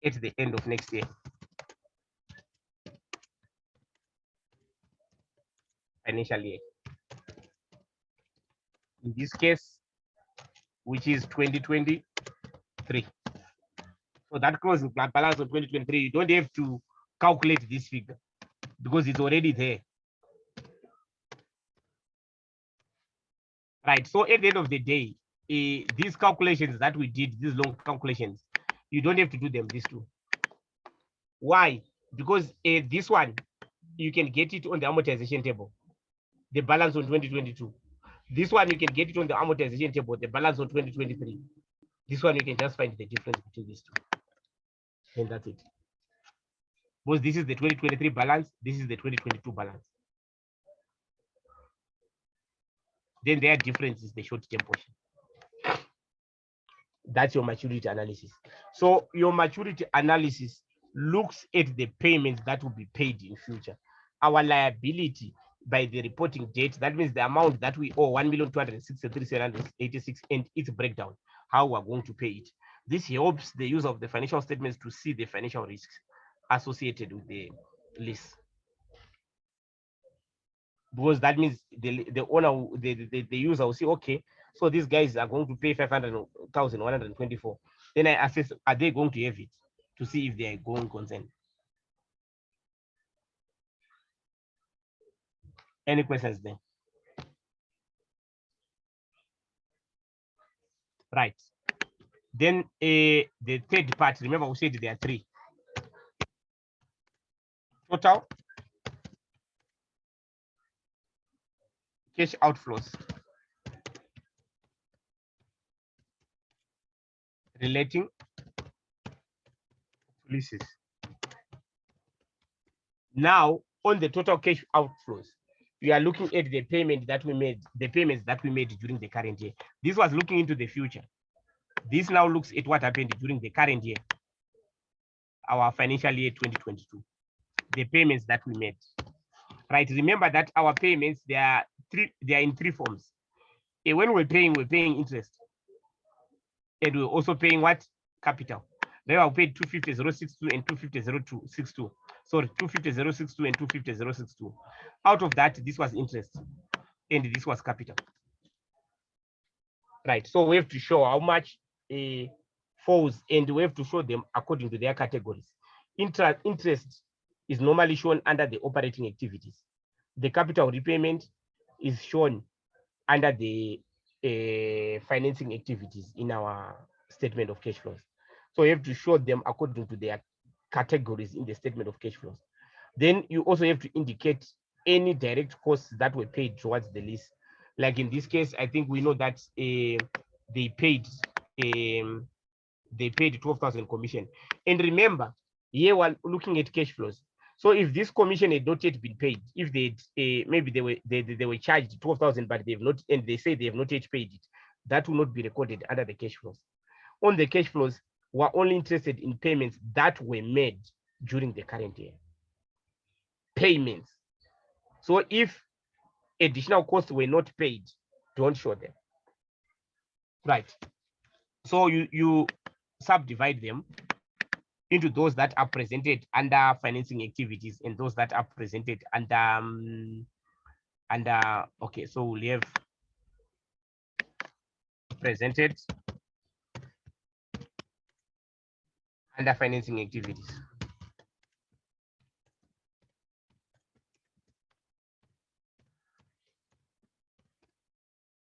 at the end of next year. Financial year. In this case, which is 2023. So that closing balance of 2023, you don't have to calculate this figure because it's already there. Right. So at the end of the day, these calculations that we did, these long calculations, you don't have to do them, these two. Why? Because this one, you can get it on the amortization table, the balance on 2022. This one, you can get it on the amortization table, the balance on 2023. This one, you can just find the difference between these two. And that's it. Because this is the 2023 balance, this is the 2022 balance. Then their difference is the short-term portion. That's your maturity analysis. So your maturity analysis looks at the payments that will be paid in future. Our liability by the reporting date, that means the amount that we owe 1,263,786 and its breakdown, how we're going to pay it. This helps the user of the financial statements to see the financial risks associated with the lease. Because that means the owner, the user will see, okay, so these guys are going to pay 500,124. Then I assess, are they going to have it to see if they are going concern? Any questions there? Right. Then the third part, remember we said there are three. Total cash outflows relating to leases. Now, on the total cash outflows, we are looking at the payment that we made, the payments that we made during the current year. This was looking into the future. This now looks at what happened during the current year, our financial year 2022, the payments that we made. Right. Remember that our payments, they are in three forms. When we're paying interest. And we're also paying what? Capital. Then I'll pay 250,062 and 250,062. Sorry, 250,062 and 250,062. Out of that, this was interest and this was capital. Right. So we have to show how much falls, and we have to show them according to their categories. Interest is normally shown under the operating activities. The capital repayment is shown under the financing activities in our statement of cash flows. So you have to show them according to their categories in the statement of cash flows. Then you also have to indicate any direct costs that were paid towards the lease. Like in this case, I think we know that they paid 12,000 commission. And remember, here we're looking at cash flows. So if this commission had not yet been paid, if they maybe they were charged 12,000, but they've not, and they say they have not yet paid it, that will not be recorded under the cash flows. On the cash flows, we're only interested in payments that were made during the current year. Payments. So if additional costs were not paid, don't show them. Right. So you subdivide them into those that are presented under financing activities and those that are presented under okay, so we'll have presented under financing activities.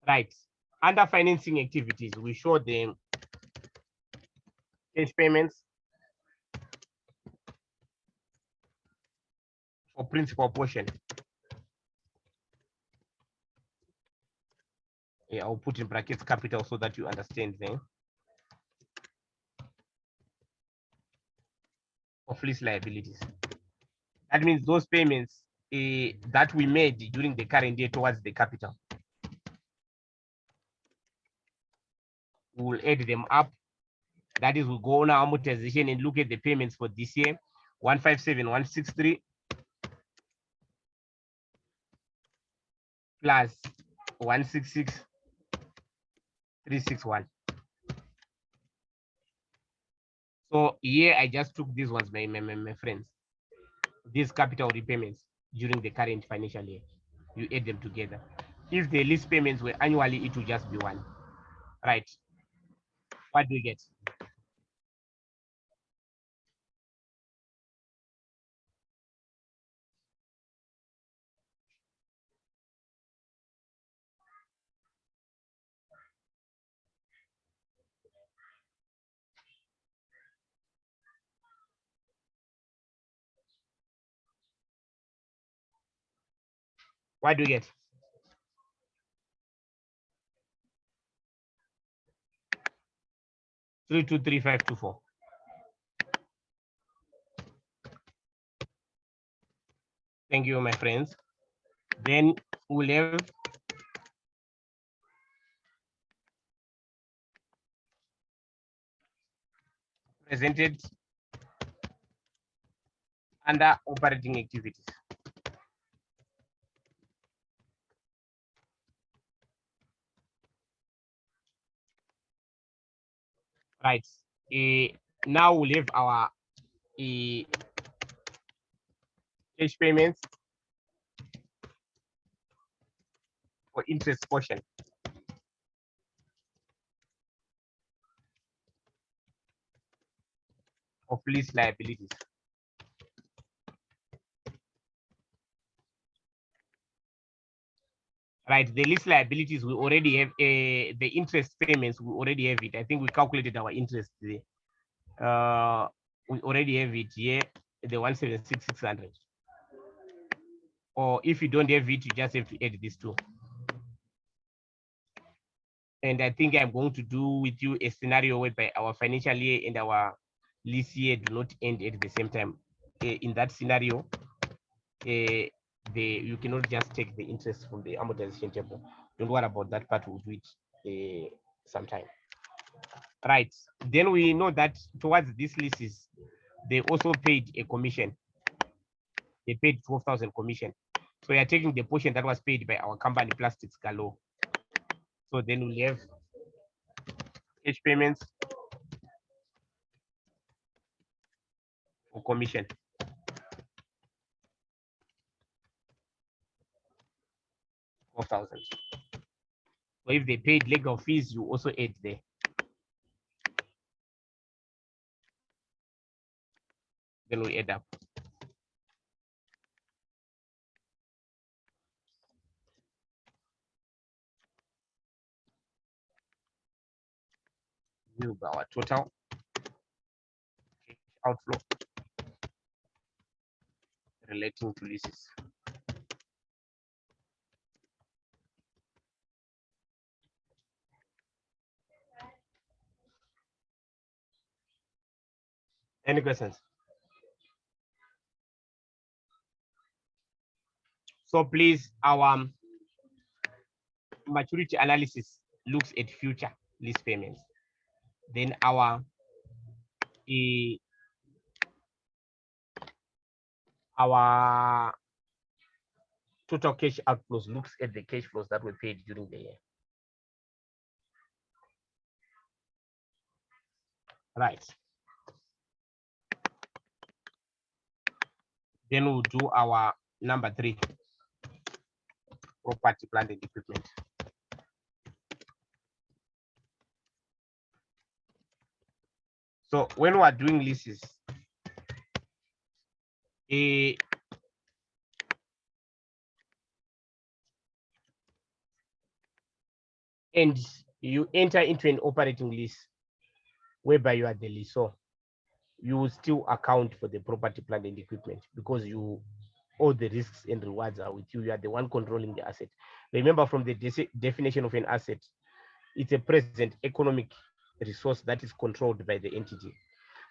Right. Under financing activities, we show the cash payments for principal portion. Yeah, I'll put in brackets capital so that you understand then. Of lease liabilities. That means those payments that we made during the current year towards the capital. We will add them up. That is, we'll go on our amortization and look at the payments for this year. 157,163 plus 166,361. So here I just took these ones, my friends. These capital repayments during the current financial year. You add them together. If the lease payments were annually, it will just be one. Right. What do you get? What do you get? Three two three five two four. Thank you, my friends. Then we'll have presented under operating activities. Right. Now we'll have our cash payments for interest portion. Of lease liabilities. Right, the lease liabilities, we already have the interest payments, we already have it. I think we calculated our interest there. We already have it here, the 176,600. Or if you don't have it, you just have to add these two. And I think I'm going to do with you a scenario whereby our financial year and our lease year do not end at the same time. In that scenario, you cannot just take the interest from the amortization table. Don't worry about that part, we'll do it sometime. Right, then we know that towards these leases, they also paid a commission. They paid 12,000 commission. So we are taking the portion that was paid by our company, Plastics Galore. So then we have cash payments for commission. $4,000. So if they paid legal fees, you also add there. Then we add up. Will be our total cash outflow relating to leases. Any questions? So please, our maturity analysis looks at future lease payments. Then our total cash outflows looks at the cash flows that were paid during the year. Right. Then we'll do our number 3, property, plant, and equipment. So when we are doing leases, and you enter into an operating lease whereby you are the lessor, you will still account for the property, plant, and equipment because all the risks and rewards are with you. You are the one controlling the asset. Remember, from the definition of an asset, it's a present economic resource that is controlled by the entity.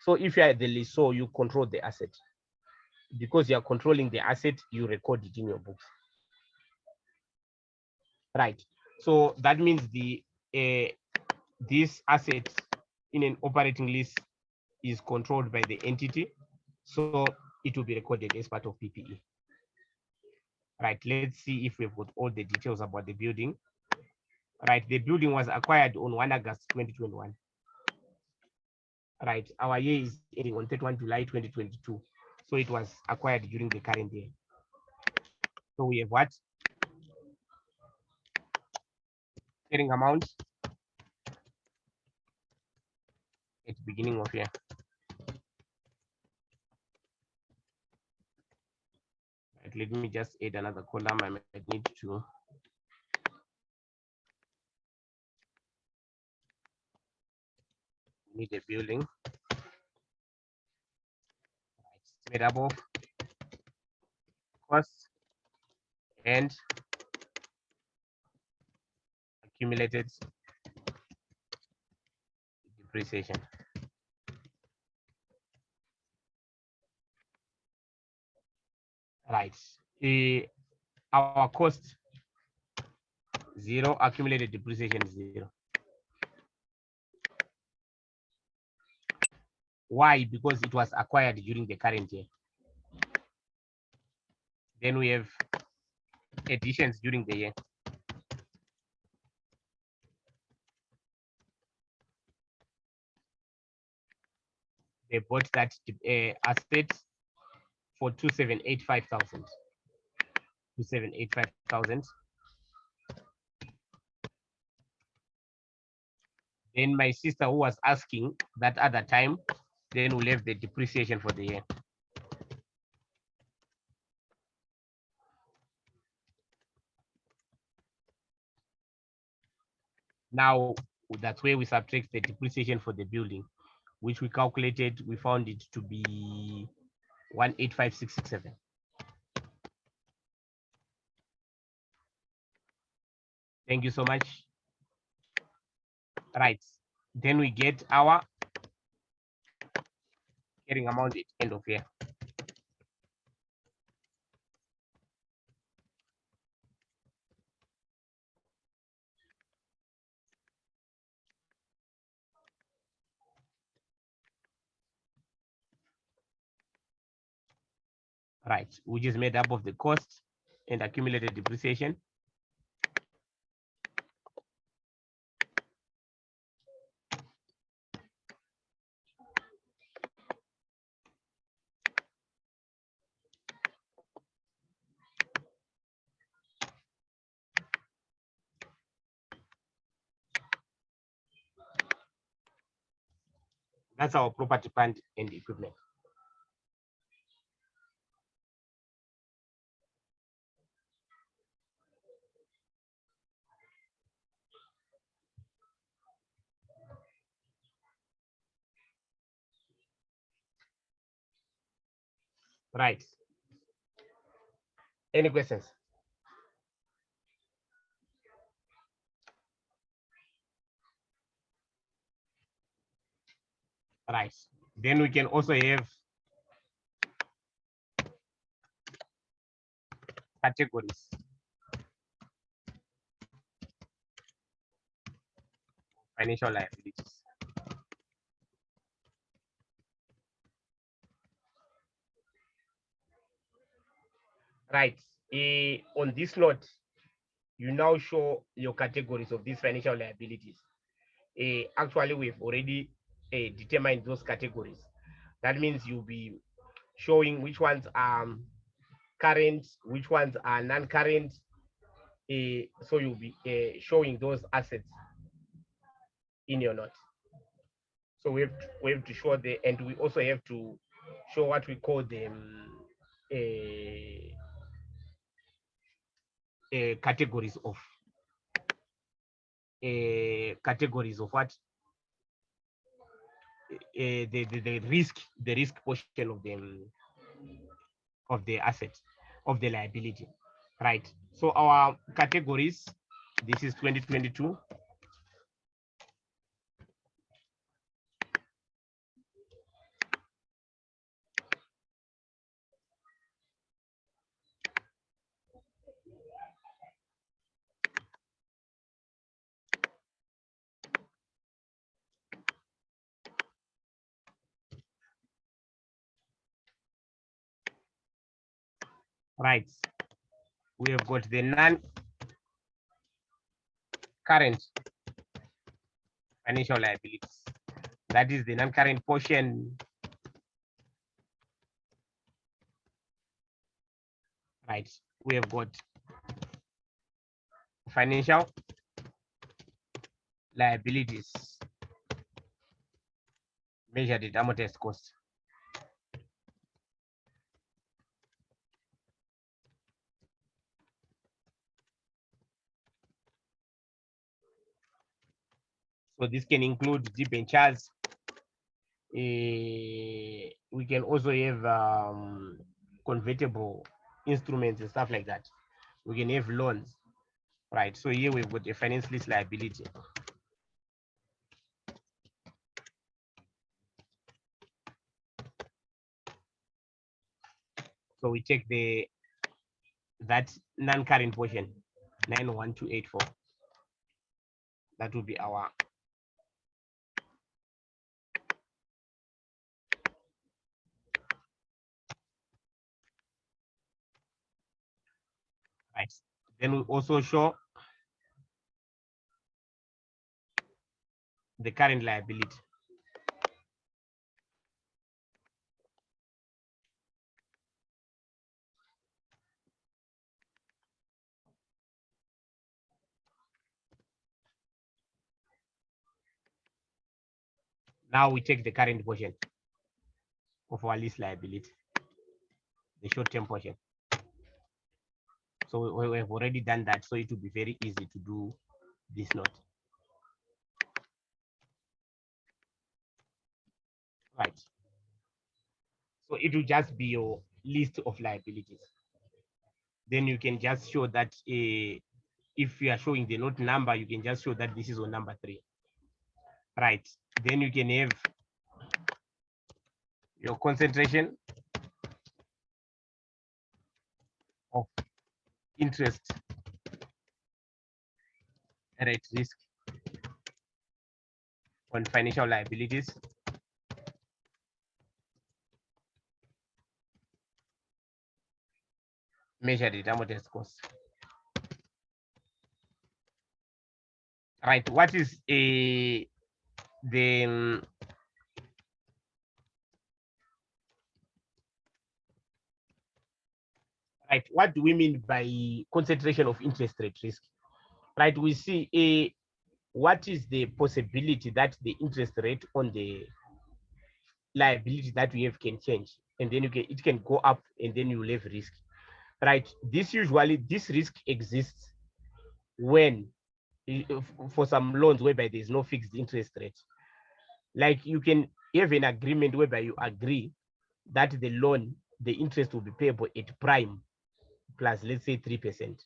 So if you are the lessor, you control the asset. Because you are controlling the asset, you record it in your books. Right. So that means this asset in an operating lease is controlled by the entity. So it will be recorded as part of PPE. Right. Let's see if we've got all the details about the building. Right. The building was acquired on 1 August 2021. Right. Our year is ending on 31 July 2022. So it was acquired during the current year. So we have what? Carrying amount at the beginning of year. Right, let me just add another column. I might need to need a building. Right, it's made up of cost and accumulated depreciation. Right. Our cost 0, accumulated depreciation 0. Why? Because it was acquired during the current year. Then we have additions during the year. They bought that asset for 2,785,000. 2,785,000. Then my sister, who was asking that other time, then we'll have the depreciation for the year. Now, that's where we subtract the depreciation for the building, which we calculated, we found it to be 185,667. Thank you so much. Right. Then we get our carrying amount at end of year. Right, which is made up of the cost and accumulated depreciation. That's our property, plant, and equipment. Right. Any questions? Right. Then we can also have categories. Financial liabilities. Right. On this note, you now show your categories of these financial liabilities. Actually, we've already determined those categories. That means you'll be showing which ones are current, which ones are non-current. So you'll be showing those assets in your note. So we have to show and we also have to show what we call them categories of categories of what the risk portion of the asset, of the liability, right? So our categories, this is 2022. Right, we have got the non-current financial liabilities. That is the non-current portion. Right, we have got financial liabilities measured at amortized cost. So this can include debentures. We can also have convertible instruments and stuff like that. We can have loans, right? So here we've got a finance lease liability. So we take that non-current portion, 91284. That will be our right. Then we also show the current liability. Now we take the current portion of our lease liability, the short-term portion. So we have already done that, so it will be very easy to do this note. Right. So it will just be your list of liabilities. Then you can just show that if you are showing the note number, you can just show that this is on number 3. Right. Then you can have your concentration of interest rate risk on financial liabilities. Measured at amortized cost. Right. What is the right? What do we mean by concentration of interest rate risk? Right. We see what is the possibility that the interest rate on the liability that we have can change, and then it can go up, and then you will have risk. Right. This risk exists when for some loans whereby there is no fixed interest rate. Like you can have an agreement whereby you agree that the loan, the interest will be payable at prime plus, let's say, 3%.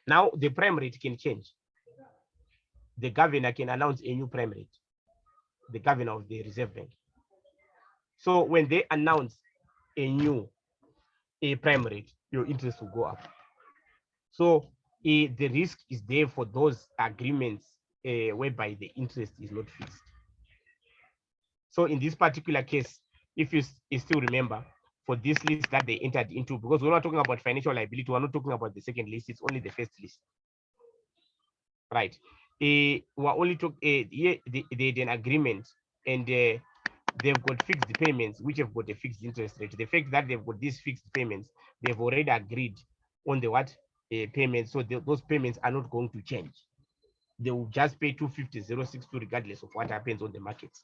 Now the prime rate can change. The governor can announce a new prime rate, the governor of the Reserve Bank. So when they announce a prime rate, your interest will go up. So the risk is there for those agreements whereby the interest is not fixed. So in this particular case, if you still remember, for this list that they entered into, because we're not talking about financial liability, we're not talking about the second list, it's only the first list. Right. We're only talking, they had an agreement, and they've got fixed payments, which have got a fixed interest rate. The fact that they've got these fixed payments, they've already agreed on the what payments. So those payments are not going to change. They will just pay 250,062 regardless of what happens on the markets.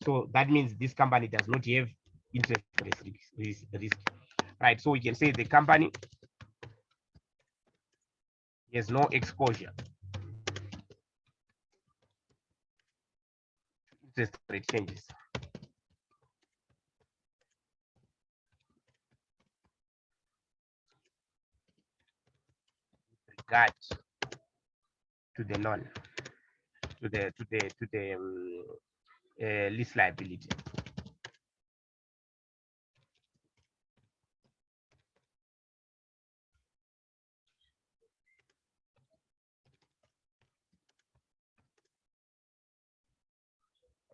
So that means this company does not have interest risk. Right. So we can say the company has no exposure interest rate changes. Regard to the loan, to the lease liability.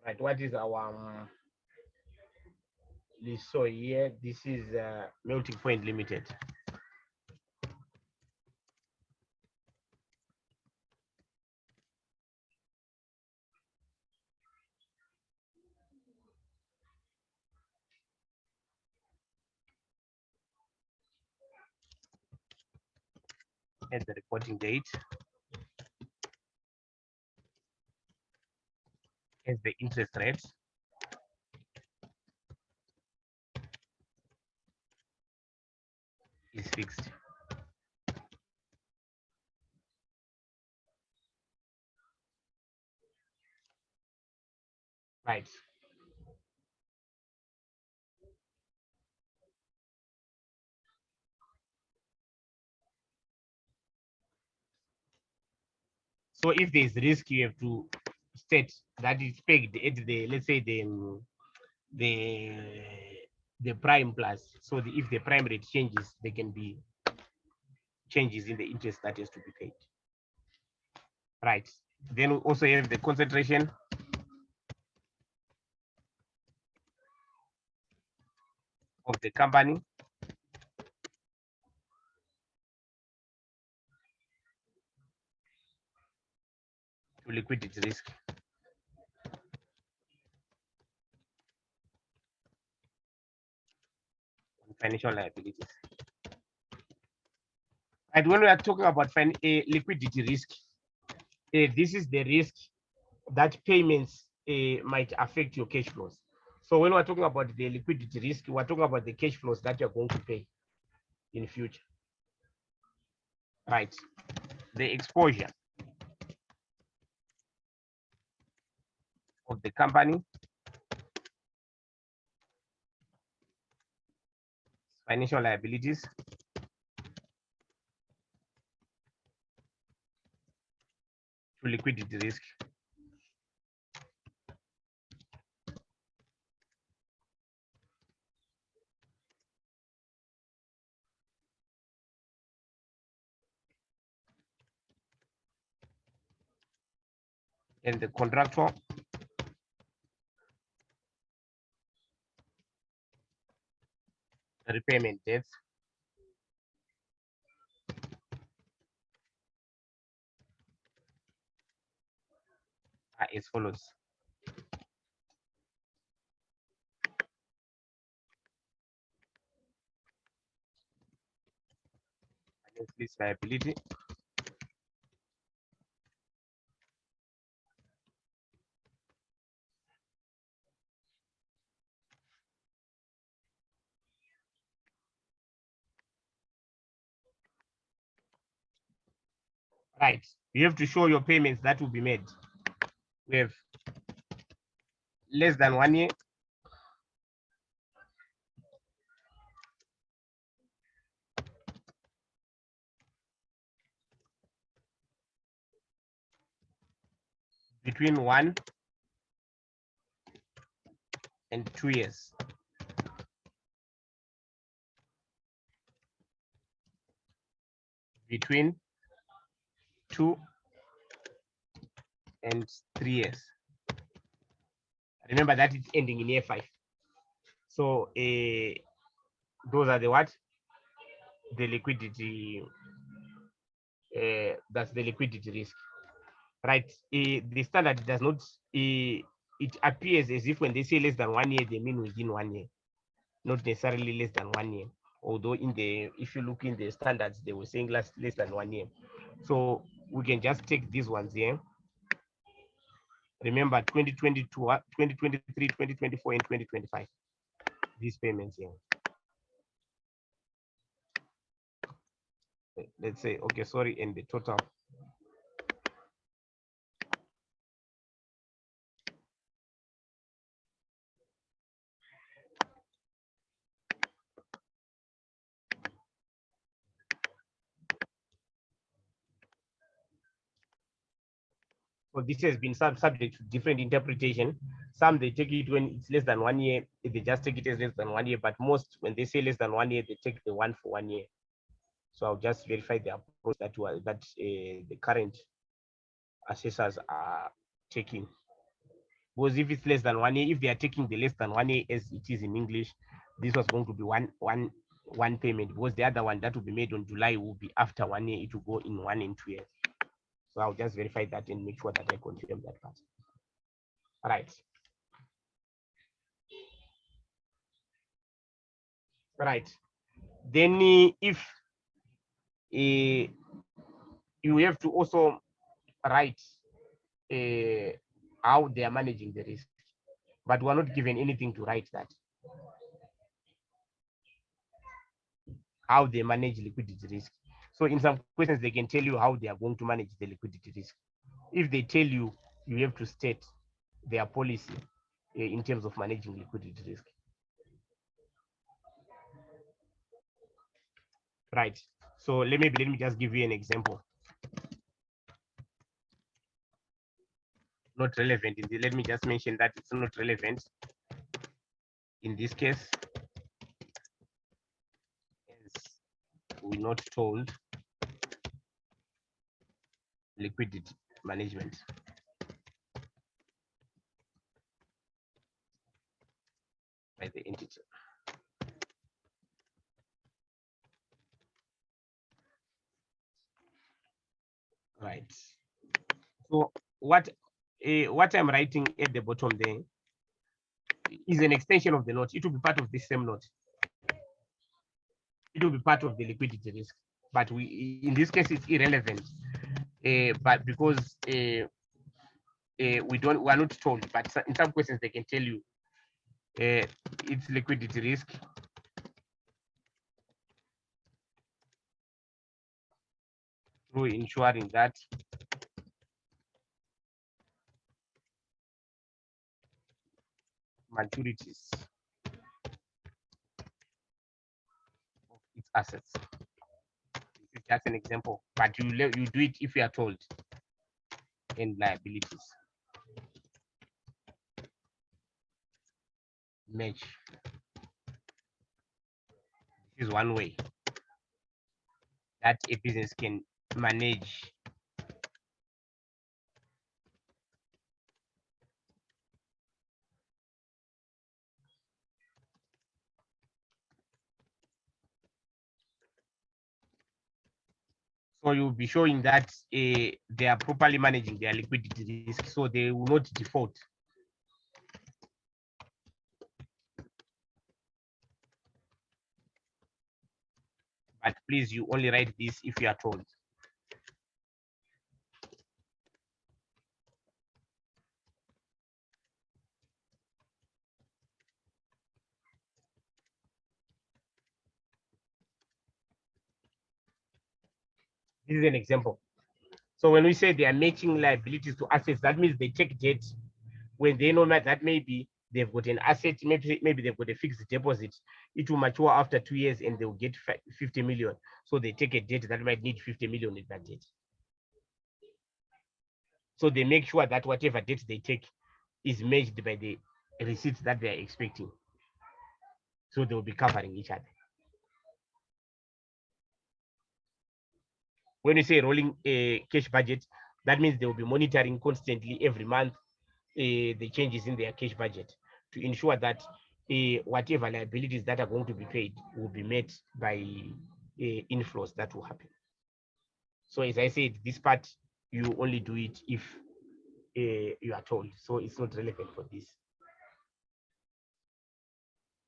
Right, what is our lease? So here, this is Melting Point Limited. At the reporting date, as the interest rate, is fixed. Right. So if there is risk, you have to state that it's pegged at the, let's say, the the prime plus. So if the prime rate changes, there can be changes in the interest that has to be paid. Right. Then we also have the concentration of the company. To liquidity risk. Financial liabilities. And when we are talking about liquidity risk, this is the risk that payments might affect your cash flows. So when we're talking about the liquidity risk, we're talking about the cash flows that you're going to pay in future. Right. The exposure of the company, financial liabilities, to liquidity risk. And the contractual repayment dates are as follows. Lease liability, right? You have to show your payments that will be made. We have less than 1 year, between 1 and 2 years, between 2 and 3 years. Remember that it's ending in year 5. So those are the what? The liquidity, that's the liquidity risk, right? The standard does not, it appears as if when they say less than 1 year, they mean within 1 year, not necessarily less than 1 year. Although if you look in the standards, they were saying less than 1 year. So we can just take these ones here. Remember 2022, 2023, 2024, and 2025. These payments here. Let's say, okay, sorry, and the total. So this has been subject to different interpretation. Some they take it when it's less than 1 year, they just take it as less than 1 year. But most when they say less than 1 year, they take the one for 1 year. So I'll just verify the approach that the current assessors are taking. Because if it's less than 1 year, if they are taking the less than 1 year as it is in English, this was going to be one payment, because the other one that will be made on July will be after 1 year. It will go in 1 and 2 years. So I'll just verify that and make sure that I confirm that part. All right. Right. Then if you have to also write how they are managing the risk, but we're not given anything to write that. How they manage liquidity risk. So in some questions, they can tell you how they are going to manage the liquidity risk. If they tell you, you have to state their policy in terms of managing liquidity risk. Right. So let me just give you an example. Not relevant. Let me just mention that it's not relevant in this case, as we're not told liquidity management. By the entity. Right. So what I'm writing at the bottom there is an extension of the note. It will be part of this same note. It will be part of the liquidity risk, but we in this case it's irrelevant. But because we're not told, but in some questions they can tell you it's liquidity risk. Through ensuring that maturities of its assets. This is just an example, but you do it if you are told. And liabilities. Match. This is one way that a business can manage so you'll be showing that they are properly managing their liquidity risk, so they will not default. But please, you only write this if you are told. This is an example. So when we say they are matching liabilities to assets, that means they take debt when they know that maybe they've got an asset, maybe they've got a fixed deposit. It will mature after 2 years and they'll get 50 million. So they take a debt that might need 50 million in that debt. So they make sure that whatever debt they take is matched by the receipts that they are expecting. So they will be covering each other. When you say rolling cash budget, that means they will be monitoring constantly every month the changes in their cash budget to ensure that whatever liabilities that are going to be paid will be met by inflows that will happen. So as I said, this part, you only do it if you are told. So it's not relevant for this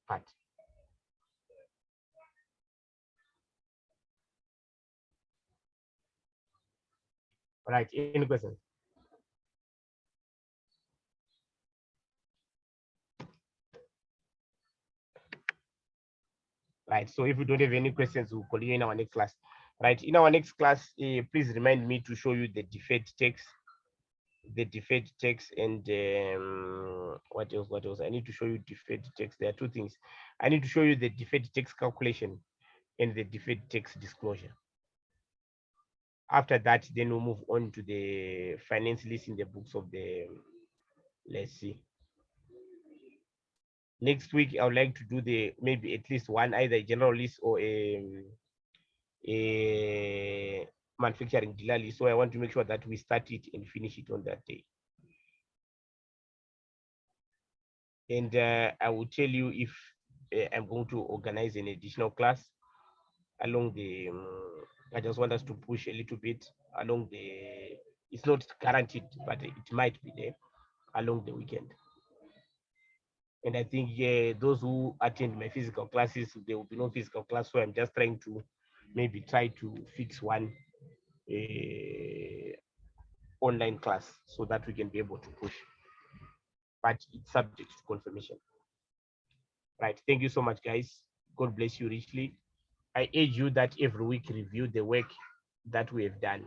part. All right, any questions? Right, so if we don't have any questions, we'll continue in our next class. Right, in our next class, please remind me to show you the deferred tax, and what else? I need to show you deferred tax. There are two things. I need to show you the deferred tax calculation and the deferred tax disclosure. After that, then we'll move on to the finance list in the books of the, let's see. Next week, I would like to do the maybe at least one, either general list or a manufacturing dealer list. So I want to make sure that we start it and finish it on that day. And I will tell you if I'm going to organize an additional class along the, I just want us to push a little bit along the, it's not guaranteed, but it might be there along the weekend. And I think those who attend my physical classes, there will be no physical class. So I'm just trying to maybe try to fix one online class so that we can be able to push. But it's subject to confirmation. Right. Thank you so much, guys. God bless you richly. I urge you that every week review the work that we have done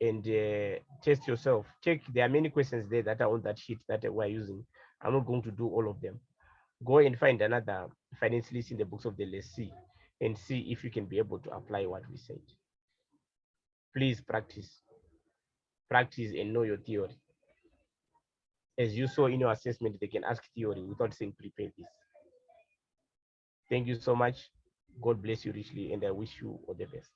and test yourself. Check, there are many questions there that are on that sheet that we're using. I'm not going to do all of them. Go and find another finance list in the books of the lessee and see if you can be able to apply what we said. Please practice. Practice and know your theory. As you saw in your assessment, they can ask theory without saying prepare this. Thank you so much. God bless you richly, and I wish you all the best.